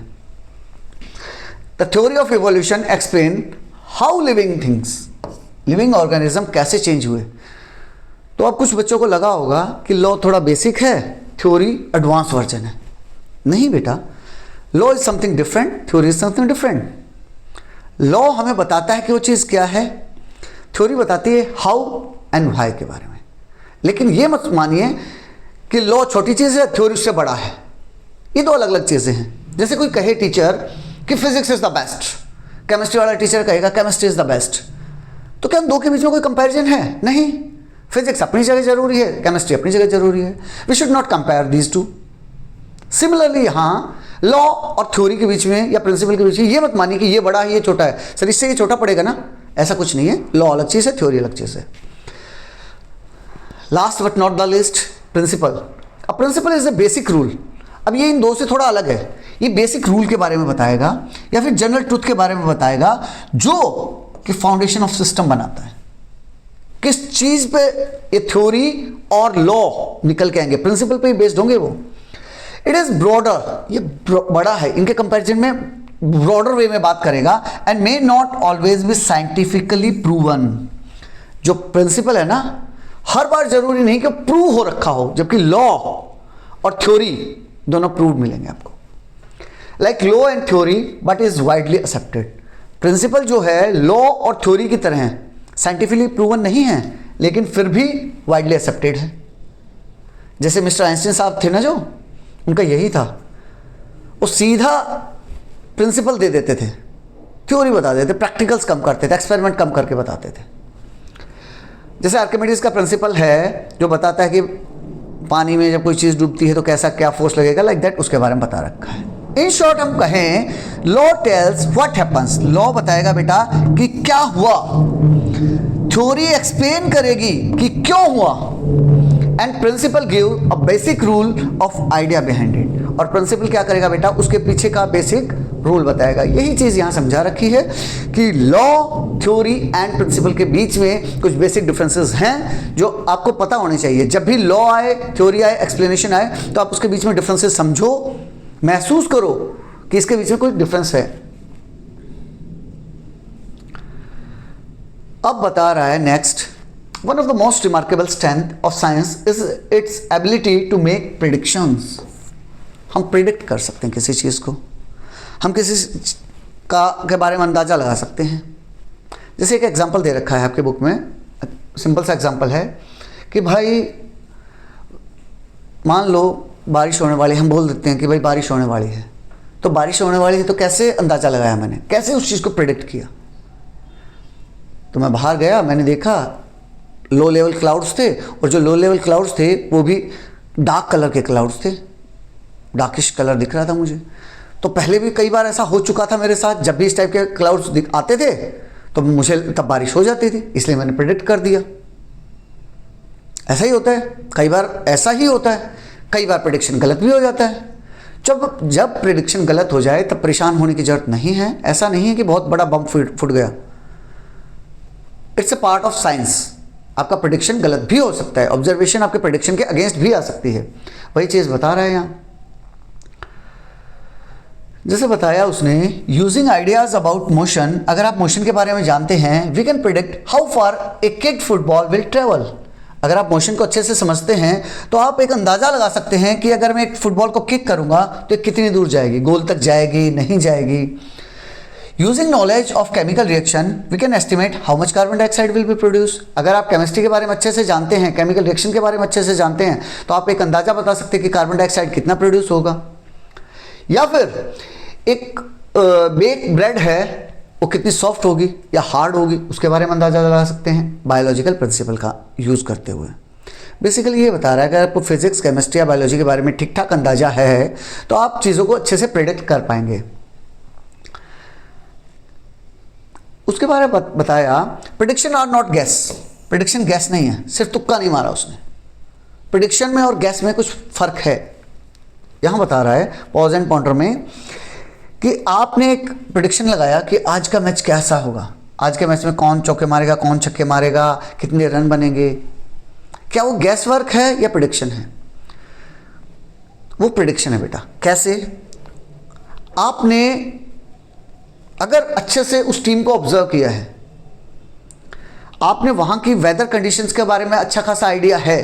S1: The theory of evolution explain how living things, living organism कैसे चेंज हुए। तो अब कुछ बच्चों को लगा होगा कि लॉ थोड़ा बेसिक है, थ्योरी एडवांस वर्जन है। नहीं बेटा, law is something different, theory is something different. Law हमें बताता है कि वो चीज़ क्या है, थ्योरी बताती है हाउ एंड व्हाई के बारे में। लेकिन ये मत मानिए कि लॉ छोटी चीज़ है, थ्योरी उससे बड़ा है, ये दो अलग अलग चीज़ें हैं। जैसे कोई कहे टीचर कि physics is the best, chemistry वाला टीचर कहेगा केमिस्ट्री इज द बेस्ट, तो क्या उन दो के बीच में कोई कंपैरिजन है? नहीं, फिजिक्स अपनी जगह जरूरी है, केमिस्ट्री अपनी जगह जरूरी है। We should not compare these two. Similarly यहाँ लॉ और थ्योरी के बीच में या प्रिंसिपल के बीच में ये मत मानिए कि ये बड़ा है ये छोटा है, सर इससे ये छोटा पड़ेगा ना, ऐसा कुछ नहीं है। लॉ अलग चीज़ है, थ्योरी अलग चीज़ है। Last but not the least, principle. अब principle is a basic rule. अब ये इन दो से थोड़ा अलग है, ये बेसिक रूल के बारे में बताएगा या फिर जनरल ट्रूथ के बारे में बताएगा जो कि फाउंडेशन ऑफ सिस्टम बनाता है। किस चीज पे ये थ्योरी और लॉ निकल के आएंगे, प्रिंसिपल पे ही बेस्ड होंगे वो। इट इज ब्रॉडर, ये बड़ा है, इनके कंपैरिजन में ब्रॉडर वे में बात करेगा and may not always be scientifically proven. जो प्रिंसिपल है ना, हर बार जरूरी नहीं कि प्रूव हो रखा हो, जबकि लॉ और थ्योरी दोनों प्रूव मिलेंगे आपको। Like law and theory but is widely accepted. Principle जो है लॉ और थ्योरी की तरह है, साइंटिफिकली प्रूवन नहीं है लेकिन फिर भी वाइडली एक्सेप्टेड है। जैसे मिस्टर आइंस्टीन साहब थे ना, जो उनका यही था, वो सीधा प्रिंसिपल दे देते थे, थ्योरी बता देते, प्रैक्टिकल्स कम करते थे, एक्सपेरिमेंट कम करके बताते थे। जैसे आर्किमिडीज का प्रिंसिपल है जो बताता है कि पानी में जब कोई चीज़ डूबती है तो कैसा क्या फोर्स लगेगा, लाइक दैट, उसके बारे में बता रखा है। इन शॉर्ट हम कहें, law tells what happens, law बताएगा बेटा कि क्या हुआ, थ्योरी एक्सप्लेन करेगी कि क्यों हुआ, and principle give a basic rule of idea behind it, और प्रिंसिपल क्या करेगा बेटा, उसके पीछे का बेसिक रूल बताएगा। यही चीज यहां समझा रखी है कि लॉ, थ्योरी एंड प्रिंसिपल के बीच में कुछ बेसिक डिफरेंसेस हैं जो आपको पता होने चाहिए। जब भी लॉ आए, थ्योरी आए, एक्सप्लेनेशन आए, तो आप उसके बीच में डिफरेंसेस समझो, महसूस करो कि इसके बीच में कोई डिफरेंस है। अब बता रहा है next, one of the most remarkable strength of science is its ability to make predictions. हम प्रिडिक्ट कर सकते हैं किसी चीज़ को, हम किसी के बारे में अंदाज़ा लगा सकते हैं। जैसे एक एग्जांपल दे रखा है आपके बुक में, सिंपल सा एग्जांपल है कि भाई मान लो बारिश होने वाली, हम बोल देते हैं कि भाई बारिश होने वाली है, तो बारिश होने वाली है तो कैसे अंदाज़ा लगाया मैंने, कैसे उस चीज़ को प्रिडिक्ट किया। तो मैं बाहर गया, मैंने देखा लो लेवल क्लाउड्स थे, और जो लो लेवल क्लाउड्स थे वो भी डार्क कलर के क्लाउड्स थे, डार्किश कलर दिख रहा था मुझे। तो पहले भी कई बार ऐसा हो चुका था मेरे साथ, जब भी इस टाइप के क्लाउड्स आते थे तो मुझे तब बारिश हो जाती थी, इसलिए मैंने प्रेडिक्ट कर दिया। ऐसा ही होता है, कई बार ऐसा ही होता है, कई बार प्रेडिक्शन गलत भी हो जाता है। जब प्रेडिक्शन गलत हो जाए तब परेशान होने की जरूरत नहीं है। ऐसा नहीं है कि बहुत बड़ा बम फूट गया, it's a part of science. आपका प्रेडिक्शन गलत भी हो सकता है, ऑब्जर्वेशन आपके प्रेडिक्शन के अगेंस्ट भी आ सकती है, वही चीज़ बता रहा है यहाँ। जैसे बताया उसने, यूजिंग आइडियाज अबाउट मोशन, अगर आप मोशन के बारे में जानते हैं, we can predict how far a kicked football will travel. अगर आप मोशन को अच्छे से समझते हैं तो आप एक अंदाज़ा लगा सकते हैं कि अगर मैं एक फुटबॉल को किक करूंगा तो कितनी दूर जाएगी, गोल तक जाएगी, नहीं जाएगी। Using knowledge of chemical reaction we can estimate how much carbon dioxide will be produce. अगर आप केमिस्ट्री के बारे में अच्छे से जानते हैं, केमिकल रिएक्शन के बारे में अच्छे से जानते हैं, तो आप एक अंदाज़ा बता सकते हैं कि कार्बन डाइऑक्साइड कितना प्रोड्यूस होगा। या फिर एक बेक ब्रेड है, वो कितनी सॉफ्ट होगी या हार्ड होगी, उसके बारे में अंदाज़ा लगा सकते हैं बायोलॉजिकल प्रिंसिपल का यूज़ करते हुए। बेसिकली ये बता रहा है कि आपको फिजिक्स, केमिस्ट्री या बायोलॉजी के बारे में ठीक ठाक अंदाज़ा है तो आप चीज़ों को अच्छे से प्रेडिक्ट कर पाएंगे। उसके बारे में बताया, prediction are not guess, prediction guess नहीं है, सिर्फ तुक्का नहीं मारा उसने। प्रेडिक्शन में और गैस में कुछ फ़र्क है। यहाँ बता रहा है पॉज एंड पॉइंटर में कि आपने एक प्रेडिक्शन लगाया कि आज का मैच कैसा होगा, आज के मैच में कौन चौके मारेगा, कौन छक्के मारेगा, कितने रन बनेंगे। क्या वो गैस वर्क है या प्रेडिक्शन है? वो प्रेडिक्शन है बेटा। कैसे? आपने अगर अच्छे से उस टीम को ऑब्जर्व किया है, आपने वहाँ की वेदर कंडीशंस के बारे में अच्छा खासा आइडिया है,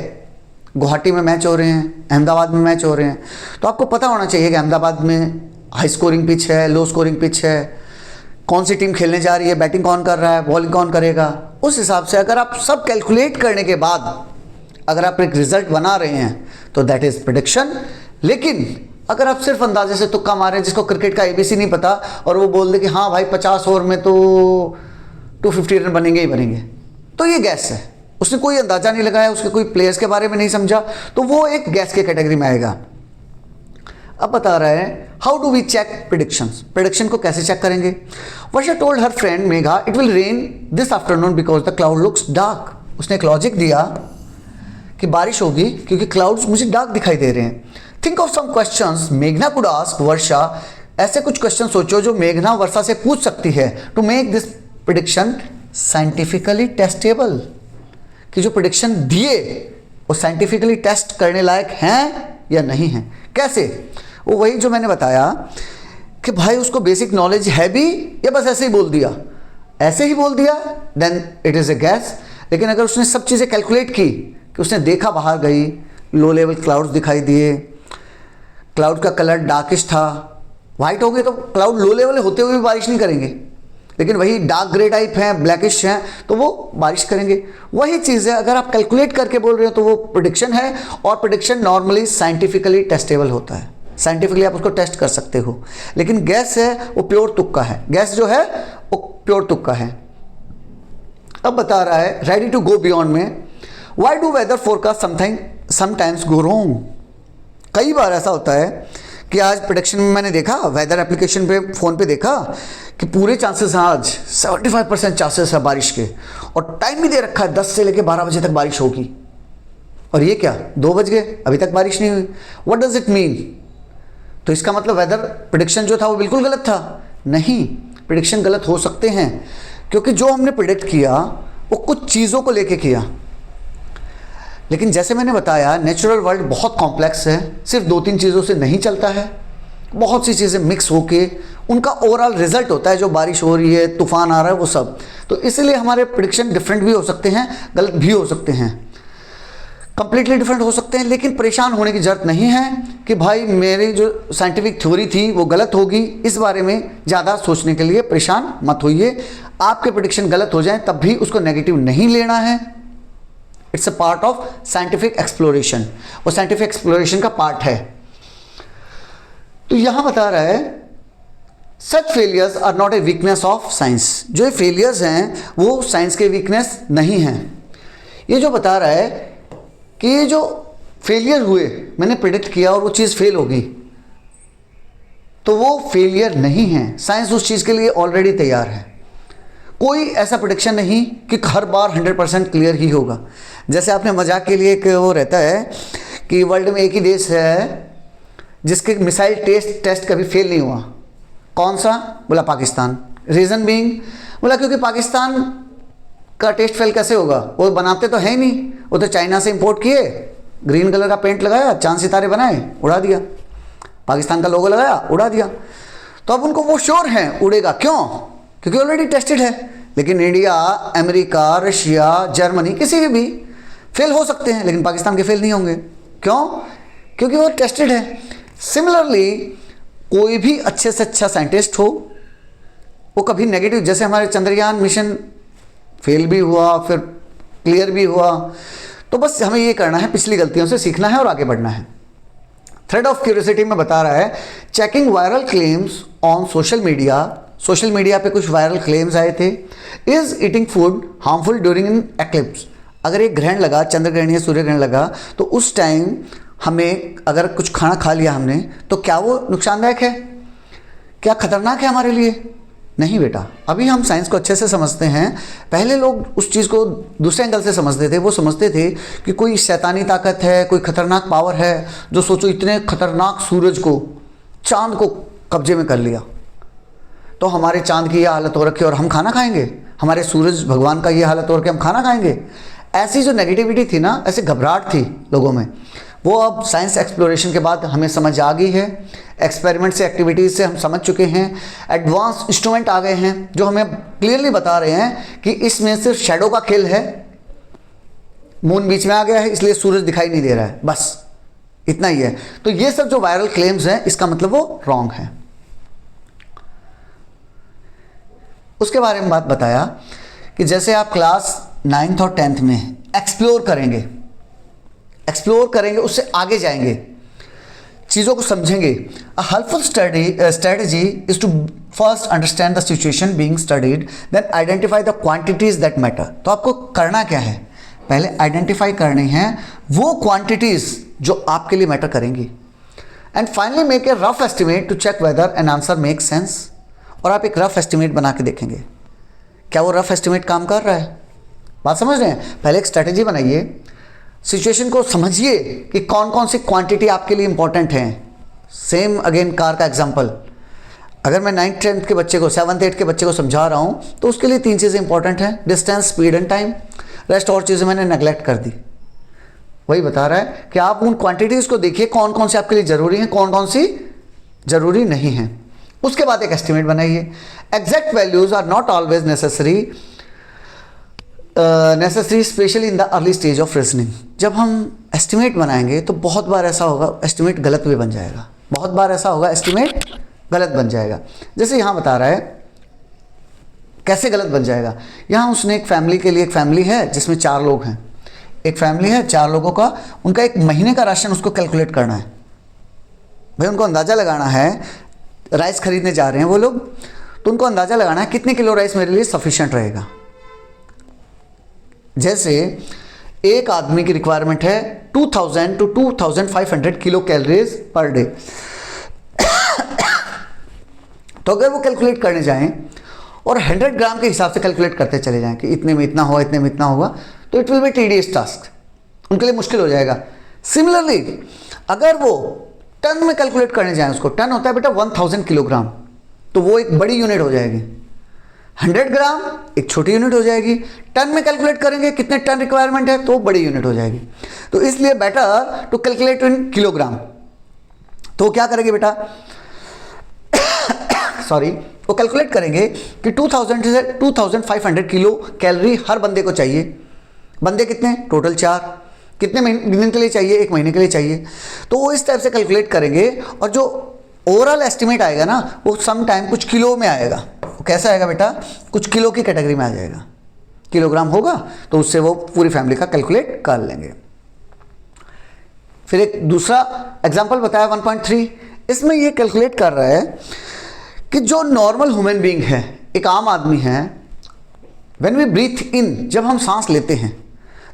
S1: गुवाहाटी में मैच हो रहे हैं, अहमदाबाद में मैच हो रहे हैं, तो आपको पता होना चाहिए कि अहमदाबाद में हाई स्कोरिंग पिच है, लो स्कोरिंग पिच है, कौन सी टीम खेलने जा रही है, बैटिंग कौन कर रहा है, बॉलिंग कौन करेगा। उस हिसाब से अगर आप सब कैलकुलेट करने के बाद अगर आप एक रिजल्ट बना रहे हैं तो दैट इज़ प्रेडिक्शन। लेकिन अगर आप सिर्फ अंदाजे से तुक्का मारें, जिसको क्रिकेट का ABC नहीं पता, और वो बोल दे कि हाँ भाई 50 ओवर में तो 250 रन बनेंगे ही बनेंगे, तो ये गैस है। उसने कोई अंदाजा नहीं लगाया, उसके कोई प्लेयर्स के बारे में नहीं समझा, तो वो एक गैस के कैटेगरी में आएगा। अब बता रहा है how do we check predictions, prediction को कैसे चेक करेंगे। Varsha told her friend Megha it will rain this afternoon because the cloud looks dark. उसने एक लॉजिक दिया कि बारिश होगी क्योंकि क्लाउड्स मुझे डार्क दिखाई दे रहे हैं। थिंक ऑफ सम क्वेश्चंस मेघना कुड आस्क वर्षा, ऐसे कुछ क्वेश्चन सोचो जो मेघना वर्षा से पूछ सकती है to make this prediction scientifically testable, कि जो प्रेडिक्शन दिए वो साइंटिफिकली टेस्ट करने लायक हैं या नहीं हैं। कैसे? वो वही जो मैंने बताया कि भाई उसको बेसिक नॉलेज है भी या बस ऐसे ही बोल दिया। ऐसे ही बोल दिया then it is a guess. लेकिन अगर उसने सब चीज़ें कैलकुलेट की, कि उसने देखा बाहर गई, लो लेवल क्लाउड्स दिखाई दिए, क्लाउड का कलर डार्किश था, वाइट हो गए तो क्लाउड लो लेवल होते हुए भी बारिश नहीं करेंगे, लेकिन वही डार्क ग्रे टाइप हैं, ब्लैकिश हैं, तो वो बारिश करेंगे। वही चीज़ है, अगर आप कैलकुलेट करके बोल रहे हो तो वो प्रेडिक्शन है, और प्रेडिक्शन नॉर्मली साइंटिफिकली टेस्टेबल होता है, साइंटिफिकली आप उसको टेस्ट कर सकते हो। लेकिन गैस है वो प्योर तुक्का है, गैस जो है वो प्योर तुक्का है। अब बता रहा है रेडी टू गो बियॉन्ड में, why do weather forecast sometimes go wrong. कई बार ऐसा होता है कि आज प्रेडिक्शन में मैंने देखा, वेदर एप्लीकेशन पे फ़ोन पे देखा कि पूरे चांसेस हैं, आज 75% चांसेस है बारिश के, और टाइम भी दे रखा है 10 से लेकर 12 बजे तक बारिश होगी, और ये क्या 2 बज गए अभी तक बारिश नहीं हुई। What does it mean? तो इसका मतलब वेदर प्रेडिक्शन जो था वो बिल्कुल गलत था? नहीं, प्रेडिक्शन गलत हो सकते हैं, क्योंकि जो हमने प्रेडिक्ट किया वो कुछ चीज़ों को लेके किया। लेकिन जैसे मैंने बताया नेचुरल वर्ल्ड बहुत कॉम्प्लेक्स है, सिर्फ 2-3 चीज़ों से नहीं चलता है, बहुत सी चीज़ें मिक्स होके उनका ओवरऑल रिजल्ट होता है, जो बारिश हो रही है, तूफान आ रहा है, वो सब। तो इसलिए हमारे प्रेडिक्शन डिफरेंट भी हो सकते हैं, गलत भी हो सकते हैं, कंप्लीटली डिफरेंट हो सकते हैं। लेकिन परेशान होने की ज़रूरत नहीं है कि भाई मेरी जो साइंटिफिक थ्योरी थी वो गलत होगी, इस बारे में ज़्यादा सोचने के लिए परेशान मत होइए। आपके प्रेडिक्शन गलत हो जाएं तब भी उसको नेगेटिव नहीं लेना है, it's a part of scientific exploration, वो साइंटिफिक एक्सप्लोरेशन का पार्ट है। तो यहां बता रहा है such failures are not a weakness of science, जो ये फेलियर्स हैं वो साइंस के वीकनेस नहीं हैं। ये जो बता रहा है कि ये जो फेलियर हुए, मैंने प्रेडिक्ट किया और वो चीज़ फेल होगी, तो वो फेलियर नहीं है, साइंस उस चीज़ के लिए ऑलरेडी तैयार है। कोई ऐसा प्रेडिक्शन नहीं कि हर बार 100% क्लियर ही होगा। जैसे आपने मजाक के लिए एक वो रहता है कि वर्ल्ड में एक ही देश है जिसके मिसाइल टेस्ट कभी फेल नहीं हुआ, कौन सा? बोला पाकिस्तान। रीज़न बीइंग, बोला क्योंकि पाकिस्तान का टेस्ट फेल कैसे होगा, वो बनाते तो है ही नहीं, वो तो चाइना से इंपोर्ट किए, ग्रीन कलर का पेंट लगाया, चांद सितारे बनाए, उड़ा दिया, पाकिस्तान का लोगो लगाया, उड़ा दिया। तो अब उनको वो श्योर है उड़ेगा, क्यों? क्योंकि ऑलरेडी टेस्टेड है। लेकिन इंडिया, अमेरिका, रशिया, जर्मनी, किसी के भी फेल हो सकते हैं, लेकिन पाकिस्तान के फेल नहीं होंगे। क्यों? क्योंकि वो टेस्टेड है। सिमिलरली कोई भी अच्छे से अच्छा साइंटिस्ट हो, वो कभी नेगेटिव, जैसे हमारे चंद्रयान मिशन फेल भी हुआ, फिर क्लियर भी हुआ, तो बस हमें ये करना है, पिछली गलतियों से सीखना है और आगे बढ़ना है। थ्रेड ऑफ क्यूरियोसिटी में बता रहा है checking viral claims on social media, social media पे कुछ वायरल क्लेम्स आए थे। Is eating food harmful during in eclipse, अगर एक ग्रहण लगा, चंद्र ग्रहण या सूर्य ग्रहण लगा, तो उस टाइम हमें अगर कुछ खाना खा लिया हमने, तो क्या वो नुकसानदायक है, क्या खतरनाक है हमारे लिए? नहीं बेटा, अभी हम साइंस को अच्छे से समझते हैं। पहले लोग उस चीज़ को दूसरे एंगल से समझते थे, वो समझते थे कि कोई शैतानी ताकत है, कोई खतरनाक पावर है, जो सोचो इतने खतरनाक सूरज को, चांद को कब्जे में कर लिया, तो हमारे चांद की ये हालत हो रखी और हम खाना खाएंगे, हमारे सूरज भगवान का ये हालत हो रखी हम खाना खाएंगे। ऐसी जो नेगेटिविटी थी ना, ऐसी घबराहट थी लोगों में, वो अब साइंस एक्सप्लोरेशन के बाद हमें समझ आ गई है। एक्सपेरिमेंट से, एक्टिविटीज़ से हम समझ चुके हैं, एडवांस इंस्ट्रूमेंट आ गए हैं जो हमें क्लियरली बता रहे हैं कि इसमें सिर्फ शैडो का खेल है, मून बीच में आ गया है इसलिए सूरज दिखाई नहीं दे रहा है, बस इतना ही है। तो ये सब जो वायरल क्लेम्स हैं, इसका मतलब वो रॉन्ग है। उसके बारे में बात बताया कि जैसे आप क्लास 9th और 10th में एक्सप्लोर करेंगे, उससे आगे जाएंगे, चीज़ों को समझेंगे। A helpful strategy is to first understand the situation being studied, then identify the quantities that matter. तो आपको करना क्या है? पहले आइडेंटिफाई करनी है वो क्वांटिटीज जो आपके लिए मैटर करेंगी, and finally make a rough estimate to check whether an answer make sense. और आप एक रफ एस्टिमेट बना के देखेंगे क्या वो रफ एस्टिमेट काम कर रहा है। बात समझ रहे हैं? पहले एक स्ट्रेटेजी बनाइए, सिचुएशन को समझिए कि कौन कौन सी क्वांटिटी आपके लिए इंपॉर्टेंट हैं। सेम अगेन कार का एग्जांपल, अगर मैं 9th 10th के बच्चे को, 7th 8th के बच्चे को समझा रहा हूँ, तो उसके लिए 3 चीज़ें इंपॉर्टेंट हैं, distance, speed and time. Rest और चीज़ें मैंने नेगलेक्ट कर दी। वही बता रहा है कि आप उन क्वांटिटीज़ को देखिए, कौन कौन सी आपके लिए ज़रूरी हैं, कौन कौन सी ज़रूरी नहीं हैं। उसके बाद एक एस्टिमेट बनाइए। Exact values are not always necessary specially in the early stage of reasoning. जब हम एस्टिमेट बनाएंगे तो बहुत बार ऐसा होगा एस्टिमेट गलत भी बन जाएगा, बहुत बार ऐसा होगा एस्टिमेट गलत बन जाएगा। जैसे यहाँ बता रहा है कैसे गलत बन जाएगा। यहाँ उसने एक फैमिली के लिए, एक फैमिली है जिसमें 4 लोग हैं, एक फैमिली है 4 लोगों का, उनका एक महीने का राशन उसको कैलकुलेट करना है। भाई उनको अंदाज़ा लगाना है, राइस खरीदने जा रहे हैं वो लोग, तो उनको अंदाज़ा लगाना है कितने किलो राइस मेरे लिए सफिशिएंट रहेगा। जैसे एक आदमी की रिक्वायरमेंट है 2000 to 2500 kilo calories per day. तो अगर वो कैलकुलेट करने जाएं और 100 ग्राम के हिसाब से कैलकुलेट करते चले जाएं कि इतने में इतना होगा, इतने में इतना होगा, तो it will be tedious task, उनके लिए मुश्किल हो जाएगा। सिमिलरली अगर वो टन में कैलकुलेट करने जाएं, उसको टन होता है बेटा 1000 किलोग्राम, तो वो एक बड़ी यूनिट हो जाएगी। 100 ग्राम एक छोटी यूनिट हो जाएगी। टन में कैलकुलेट करेंगे कितने टन रिक्वायरमेंट है, तो बड़ी यूनिट हो जाएगी। तो इसलिए better to calculate in kilogram. तो क्या करेंगे बेटा, सॉरी, वो कैलकुलेट करेंगे कि 2000 से 2500 किलो कैलोरी हर बंदे को चाहिए। बंदे कितने, टोटल 4, कितने दिन के लिए चाहिए, 1 महीने के लिए चाहिए। तो वो इस टाइप से कैलकुलेट करेंगे और जो ओवरऑल एस्टिमेट आएगा ना, वो सम टाइम कुछ किलो में आएगा। वो कैसा आएगा बेटा, कुछ किलो की कैटेगरी में आ जाएगा। किलोग्राम होगा तो उससे वो पूरी फैमिली का कैलकुलेट कर लेंगे। फिर एक दूसरा एग्जांपल बताया 1.3, इसमें ये कैलकुलेट कर रहा है कि जो नॉर्मल ह्यूमन बीइंग है, एक आम आदमी है, व्हेन वी ब्रीथ इन, जब हम सांस लेते हैं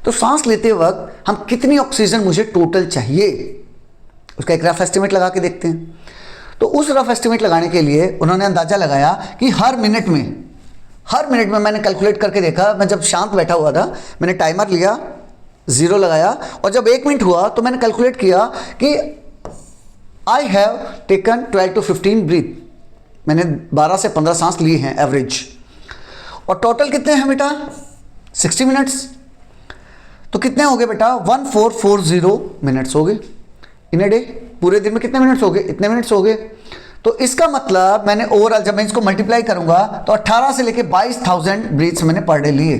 S1: तो सांस लेते वक्त हम कितनी ऑक्सीजन मुझे टोटल चाहिए, उसका एक रफ एस्टिमेट लगा के देखते हैं। तो उस रफ एस्टिमेट लगाने के लिए उन्होंने अंदाजा लगाया कि हर मिनट में मैंने कैलकुलेट करके देखा। मैं जब शांत बैठा हुआ था, मैंने टाइमर लिया, 0 लगाया, और जब 1 मिनट हुआ तो मैंने कैलकुलेट किया कि I have taken 12 to 15 breath, मैंने 12 से 15 सांस लिए हैं एवरेज, और टोटल कितने हैं बेटा 60 मिनट्स। तो कितने हो गए बेटा 1440 मिनट्स हो गए इन ए डे। पूरे दिन में कितने मिनट्स हो गए, इतने मिनट्स हो गए। तो इसका मतलब मैंने ओवरऑल जब मैं इसको मल्टीप्लाई करूंगा तो 18 से लेके 22,000 ब्रीथ्स मैंने पर डे लिए।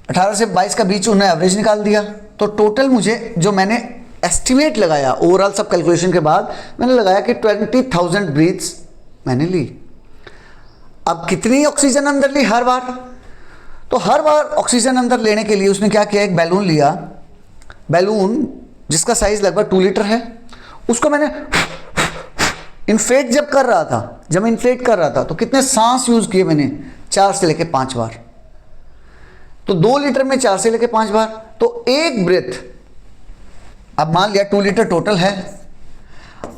S1: 18 से 22 का बीच उन्हें एवरेज निकाल दिया। तो टोटल मुझे जो मैंने एस्टिमेट लगाया ओवरऑल सब कैलकुलेशन के बाद, मैंने लगाया कि 20,000 ब्रीथ्स मैंने ली। अब कितनी ऑक्सीजन अंदर ली हर बार, तो हर बार ऑक्सीजन अंदर लेने के लिए उसने क्या किया, एक बैलून लिया, बैलून जिसका साइज लगभग 2 लीटर है, उसको मैंने इन्फ्लेट जब कर रहा था तो कितने सांस यूज किए मैंने, 4 से लेके 5 बार। तो 2 लीटर में 4 से लेके 5 बार, तो एक ब्रेथ, अब मान लिया 2 लीटर टोटल है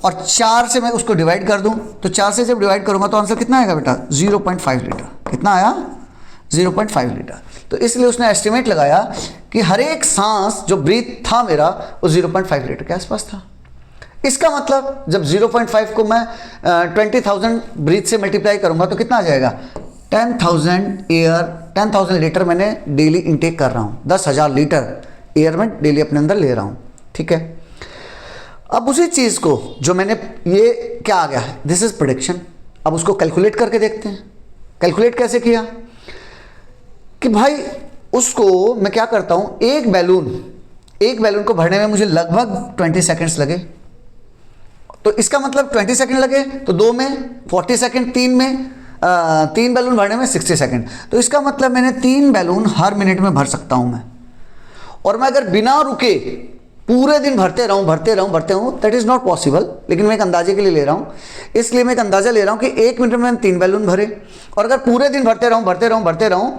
S1: और 4 से मैं उसको डिवाइड कर दूं, तो 4 से जब डिवाइड करूंगा तो आंसर कितना आएगा बेटा 0.5 लीटर। कितना आया 0.5 लीटर। तो इसलिए उसने एस्टिमेट लगाया कि हर एक सांस जो ब्रीथ था मेरा वो 0.5 लीटर के आसपास था। इसका मतलब जब 0.5 को मैं 20,000 ब्रीथ से मल्टीप्लाई करूंगा तो कितना आ जाएगा 10,000 लीटर मैंने डेली इनटेक कर रहा हूं, 10,000 लीटर एयर में डेली अपने अंदर ले रहा हूं। ठीक है, अब उसी चीज को जो मैंने, ये क्या आ गया है, दिस इज प्रेडिक्शन। अब उसको कैलकुलेट करके देखते हैं। कैलकुलेट कैसे किया कि भाई उसको मैं क्या करता हूं, एक बैलून को भरने में मुझे लगभग 20 सेकेंड्स लगे। तो इसका मतलब 20 सेकेंड लगे, तो 2 में 40 सेकेंड, 3 में 3 बैलून भरने में 60 सेकेंड। तो इसका मतलब मैंने 3 बैलून हर मिनट में भर सकता हूं मैं। और मैं अगर बिना रुके पूरे दिन भरते रहूं, दैट इज नॉट पॉसिबल। लेकिन मैं एक अंदाजे के लिए ले रहा हूं, इसलिए मैं एक अंदाजा ले रहा हूं कि 1 मिनट में मैंने 3 बैलून भरे। और अगर पूरे दिन भरते रहूं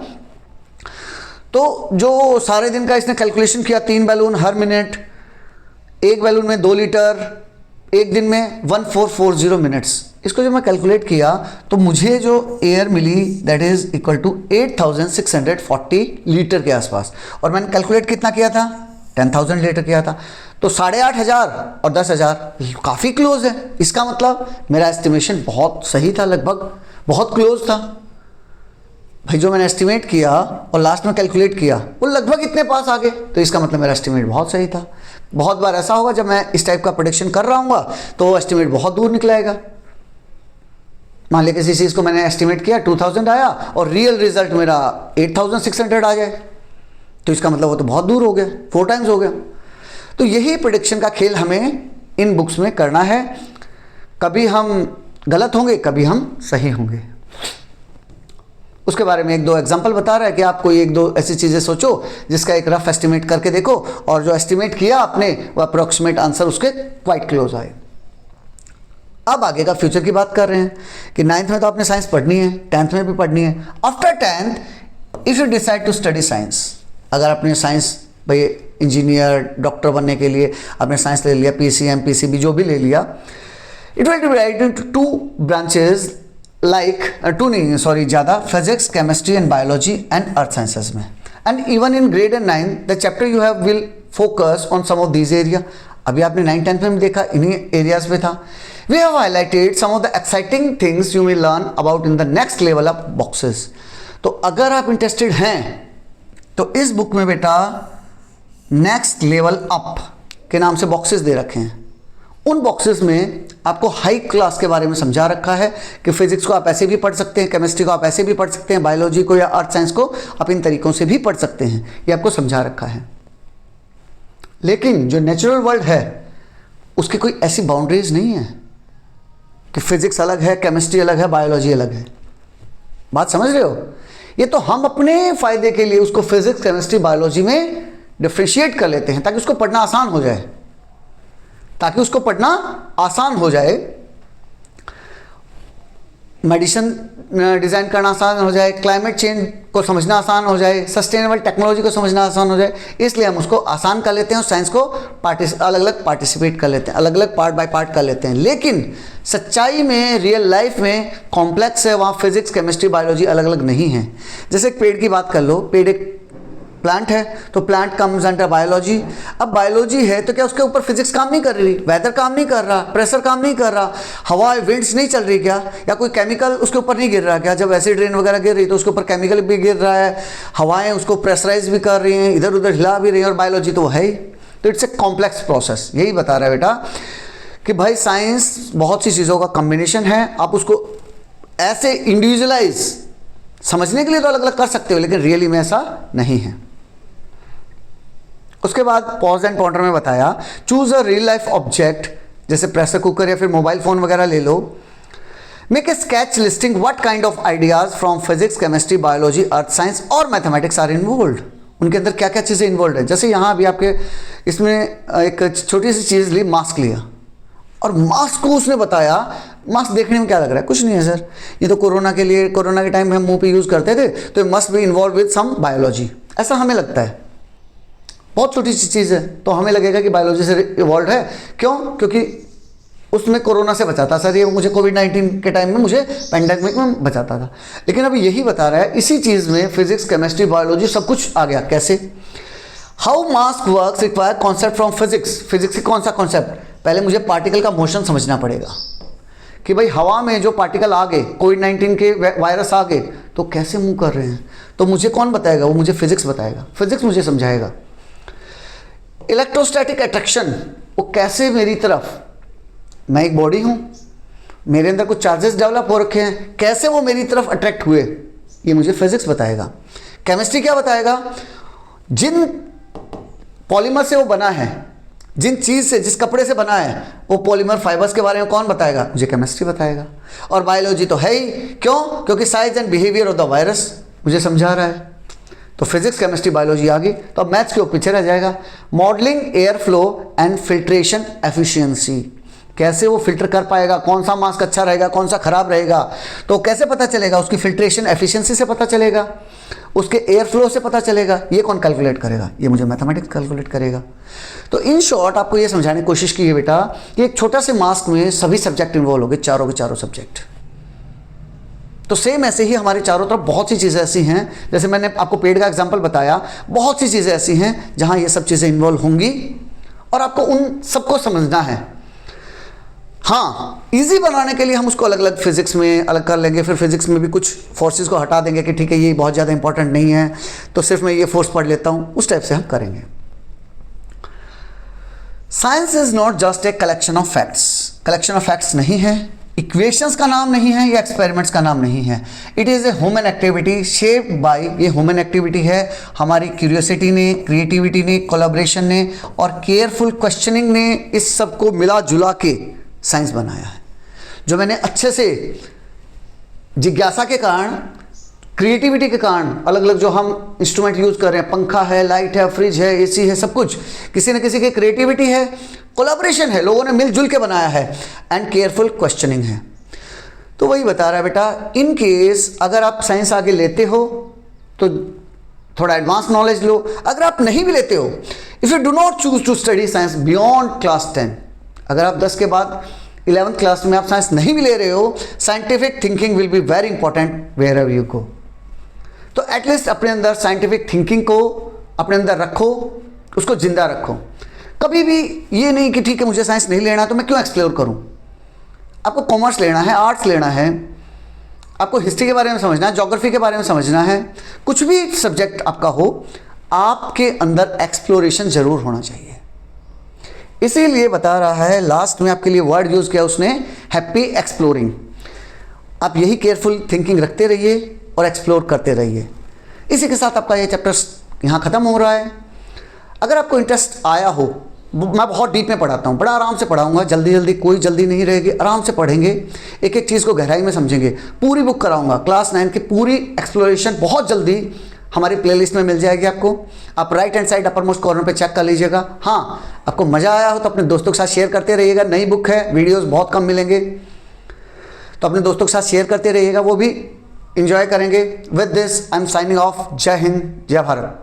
S1: तो जो सारे दिन का इसने कैलकुलेशन किया, 3 बैलून हर मिनट, एक बैलून में 2 लीटर, एक दिन में 1440 मिनट्स। इसको जब मैं कैलकुलेट किया तो मुझे जो एयर मिली that is equal to 8,640 litre के आसपास। और मैंने कैलकुलेट कितना किया था, 10,000 लीटर किया था। तो 8,500 और 10,000 काफ़ी क्लोज है। इसका मतलब मेरा एस्टिमेशन बहुत सही था, लगभग बहुत क्लोज था। भाई जो मैंने एस्टिमेट किया और लास्ट में कैलकुलेट किया वो लगभग इतने पास आ गए, तो इसका मतलब मेरा एस्टिमेट बहुत सही था। बहुत बार ऐसा होगा जब मैं इस टाइप का प्रेडिक्शन कर रहा हूँ तो वो एस्टिमेट बहुत दूर निकलाएगा। मान लिया किसी चीज़ को मैंने एस्टिमेट किया 2000 आया और रियल रिजल्ट मेरा 8600 आ जाए, तो इसका मतलब वो तो बहुत दूर हो गया, 4 टाइम्स हो गया। तो यही प्रेडिक्शन का खेल हमें इन बुक्स में करना है। कभी हम गलत होंगे, कभी हम सही होंगे। उसके बारे में एक दो एग्जांपल बता रहा है कि आप कोई एक दो ऐसी चीज़ें सोचो जिसका एक रफ एस्टिमेट करके देखो, और जो एस्टिमेट किया आपने वो अप्रोक्सीमेट आंसर उसके क्वाइट क्लोज आए। अब आगे का फ्यूचर की बात कर रहे हैं कि 9th में तो आपने साइंस पढ़नी है, 10th में भी पढ़नी है। After 10th if you decide to study science, अगर आपने साइंस भाई इंजीनियर डॉक्टर बनने के लिए आपने साइंस ले लिया, PCM PCB जो भी ले लिया, it will divide into 2 branches like ज़्यादा physics chemistry and biology and earth sciences में। And even in grade 9 the chapter you have will focus on some of these area. अभी आपने 9th-10th में देखा इन्हीं एरियाज में था। We have highlighted some of the exciting things you will learn about in the next level of boxes. तो अगर आप इंटरेस्टेड हैं तो इस बुक में बेटा नेक्स्ट लेवल अप के नाम से बॉक्सेस दे रखे हैं। उन बॉक्सेस में आपको हाई क्लास के बारे में समझा रखा है कि फिजिक्स को आप ऐसे भी पढ़ सकते हैं, केमिस्ट्री को आप ऐसे भी पढ़ सकते हैं, बायोलॉजी को या अर्थ साइंस को आप इन तरीकों से भी पढ़ सकते हैं, ये आपको समझा रखा है। लेकिन जो नेचुरल वर्ल्ड है उसकी कोई ऐसी बाउंड्रीज नहीं है कि फिजिक्स अलग है, केमिस्ट्री अलग है, बायोलॉजी अलग है। बात समझ रहे हो? ये तो हम अपने फायदे के लिए उसको फिजिक्स केमिस्ट्री बायोलॉजी में डिफ्रेंशिएट कर लेते हैं ताकि उसको पढ़ना आसान हो जाए, मेडिसिन डिज़ाइन करना आसान हो जाए, क्लाइमेट चेंज को समझना आसान हो जाए, सस्टेनेबल टेक्नोलॉजी को समझना आसान हो जाए, इसलिए हम उसको आसान कर लेते हैं और साइंस को अलग अलग पार्टिसिपेट कर लेते हैं, अलग अलग पार्ट बाय पार्ट कर लेते हैं। लेकिन सच्चाई में रियल लाइफ में कॉम्प्लेक्स है, वहाँ फिजिक्स केमिस्ट्री बायोलॉजी अलग अलग नहीं है। जैसे एक पेड़ की बात कर लो, पेड़ एक प्लांट है तो प्लांट कम्स अंडर बायोलॉजी। अब बायोलॉजी है तो क्या उसके ऊपर फिजिक्स काम नहीं कर रही, वेदर काम नहीं कर रहा, प्रेशर काम नहीं कर रहा, हवा विंड्स नहीं चल रही क्या, या कोई केमिकल उसके ऊपर नहीं गिर रहा क्या? जब एसिड रेन वगैरह गिर रही तो उसके ऊपर केमिकल भी गिर रहा है, हवाएं उसको प्रेशराइज भी कर रही हैं, इधर उधर हिला भी रही हैं, और बायोलॉजी तो है ही। तो इट्स ए कॉम्प्लेक्स प्रोसेस। यही बता रहा है बेटा कि भाई साइंस बहुत सी चीज़ों का कॉम्बिनेशन है। आप उसको ऐसे इंडिविजुअलाइज समझने के लिए तो अलग अलग कर सकते हो, लेकिन रियली में ऐसा नहीं है। उसके बाद पॉज एंड पॉन्डर में बताया choose a real life object, जैसे प्रेशर कुकर या फिर मोबाइल फोन वगैरह ले लो। Make a sketch listing what kind of ideas from physics chemistry biology earth science और मैथमेटिक्स आर इन्वॉल्व्ड। उनके अंदर क्या क्या चीज़ें इन्वॉल्व है। जैसे यहाँ अभी आपके इसमें एक छोटी सी चीज़ ली, मास्क लिया, और मास्क को उसने बताया मास्क देखने में क्या लग रहा है, कुछ नहीं है सर, ये तो कोरोना के लिए, कोरोना के टाइम में हम मुंह पे यूज़ करते थे, तो must be involve with some biology, ऐसा हमें लगता है। बहुत छोटी सी चीज़ है तो हमें लगेगा कि बायोलॉजी से इवॉल्व है। क्यों? क्योंकि उसमें कोरोना से बचाता सर, ये मुझे कोविड-19 के टाइम में मुझे पैंडेमिक में बचाता था। लेकिन अभी यही बता रहा है इसी चीज़ में फिजिक्स केमिस्ट्री बायोलॉजी सब कुछ आ गया। कैसे? How mask works require concept from physics. Physics की कौन सा कॉन्सेप्ट? पहले मुझे पार्टिकल का मोशन समझना पड़ेगा कि भाई हवा में जो पार्टिकल आ गए, कोविड-19 के वायरस आ गए तो कैसे मूव कर रहे हैं, तो मुझे कौन बताएगा? वो मुझे फिजिक्स बताएगा, फिजिक्स मुझे समझाएगा। इलेक्ट्रोस्टैटिक अट्रैक्शन, वो कैसे मेरी तरफ, मैं एक बॉडी हूँ, मेरे अंदर कुछ चार्जेस डेवलप हो रखे हैं, कैसे वो मेरी तरफ अट्रैक्ट हुए, ये मुझे फिजिक्स बताएगा। केमिस्ट्री क्या बताएगा? जिन पॉलीमर से वो बना है, जिन चीज़ से, जिस कपड़े से बना है, वो पॉलीमर फाइबर्स के बारे में कौन बताएगा? मुझे केमिस्ट्री बताएगा। और बायोलॉजी तो है ही, क्यों? क्योंकि size and behaviour of the virus मुझे समझा रहा है। तो फिजिक्स केमिस्ट्री बायोलॉजी आ गई, तो अब मैथ्स के पीछे रह जाएगा। Modelling air flow and filtration efficiency, कैसे वो फिल्टर कर पाएगा, कौन सा मास्क अच्छा रहेगा, कौन सा खराब रहेगा, तो कैसे पता चलेगा? उसकी फिल्ट्रेशन एफिशिएंसी से पता चलेगा, उसके एयर फ्लो से पता चलेगा। ये कौन कैलकुलेट करेगा? ये मुझे मैथमेटिक्स कैलकुलेट करेगा। तो इन शॉर्ट आपको ये समझाने की कोशिश की है बेटा कि एक छोटा से मास्क में सभी सब्जेक्ट इन्वॉल्व हो गए, चारों के चारों सब्जेक्ट। तो सेम ऐसे ही हमारे चारों तरफ बहुत सी चीज़ें ऐसी हैं, जैसे मैंने आपको पेड़ का एग्जांपल बताया, बहुत सी चीज़ें ऐसी हैं जहां ये सब चीज़ें इन्वॉल्व होंगी और आपको उन सबको समझना है। हाँ, इजी बनाने के लिए हम उसको अलग अलग फिजिक्स में अलग कर लेंगे, फिर फिजिक्स में भी कुछ फोर्सेस को हटा देंगे कि ठीक है ये बहुत ज़्यादा इंपॉर्टेंट नहीं है तो सिर्फ मैं ये फोर्स पढ़ लेता हूँ, उस टाइप से हम करेंगे। Science is not just a collection of facts, collection of facts नहीं है, इक्वेशंस का नाम नहीं है, या एक्सपेरिमेंट्स का नाम नहीं है। It is a human activity shaped by, ये ह्यूमन एक्टिविटी है, हमारी क्यूरियोसिटी ने, क्रिएटिविटी ने, कोलैबोरेशन ने और केयरफुल क्वेश्चनिंग ने इस सब को मिला जुला के साइंस बनाया है। जो मैंने अच्छे से जिज्ञासा के कारण क्रिएटिविटी के कारण अलग अलग जो हम इंस्ट्रूमेंट यूज कर रहे हैं, पंखा है, लाइट है, फ्रिज है, एसी है, सब कुछ किसी न किसी की क्रिएटिविटी है, कोलैबोरेशन है, लोगों ने मिलजुल के बनाया है, एंड केयरफुल क्वेश्चनिंग है। तो वही बता रहा है बेटा, इन केस अगर आप साइंस आगे लेते हो तो थोड़ा एडवांस नॉलेज लो, अगर आप नहीं भी लेते हो, if you do not choose to study science beyond class 10, अगर आप 10 के बाद 11th क्लास में आप साइंस नहीं भी ले रहे हो, scientific thinking will be very important wherever you go. तो एटलीस्ट अपने अंदर साइंटिफिक थिंकिंग को अपने अंदर रखो, उसको जिंदा रखो। कभी भी ये नहीं कि ठीक है मुझे साइंस नहीं लेना तो मैं क्यों एक्सप्लोर करूं। आपको कॉमर्स लेना है, आर्ट्स लेना है, आपको हिस्ट्री के बारे में समझना है, ज्योग्राफी के बारे में समझना है, कुछ भी सब्जेक्ट आपका हो, आपके अंदर एक्सप्लोरेशन जरूर होना चाहिए। इसीलिए बता रहा है, लास्ट में आपके लिए वर्ड यूज किया उसने, हैप्पी एक्सप्लोरिंग। आप यही केयरफुल थिंकिंग रखते रहिए और एक्सप्लोर करते रहिए। इसी के साथ आपका ये चैप्टर यहाँ ख़त्म हो रहा है। अगर आपको इंटरेस्ट आया हो, मैं बहुत डीप में पढ़ाता हूँ, बड़ा आराम से पढ़ाऊँगा, जल्दी कोई जल्दी नहीं रहेगी, आराम से पढ़ेंगे, एक एक चीज़ को गहराई में समझेंगे, पूरी बुक कराऊँगा। क्लास 9 की पूरी एक्सप्लोरेशन बहुत जल्दी हमारी प्लेलिस्ट में मिल जाएगी आपको। आप right hand side upper most corner पे चेक कर लीजिएगा। हाँ, आपको मज़ा आया हो तो अपने दोस्तों के साथ शेयर करते रहिएगा। नई बुक है, वीडियोस बहुत कम मिलेंगे, तो अपने दोस्तों के साथ शेयर करते रहिएगा, वो भी इंजॉय करेंगे। With this I am signing off. जय हिंद, जय भारत।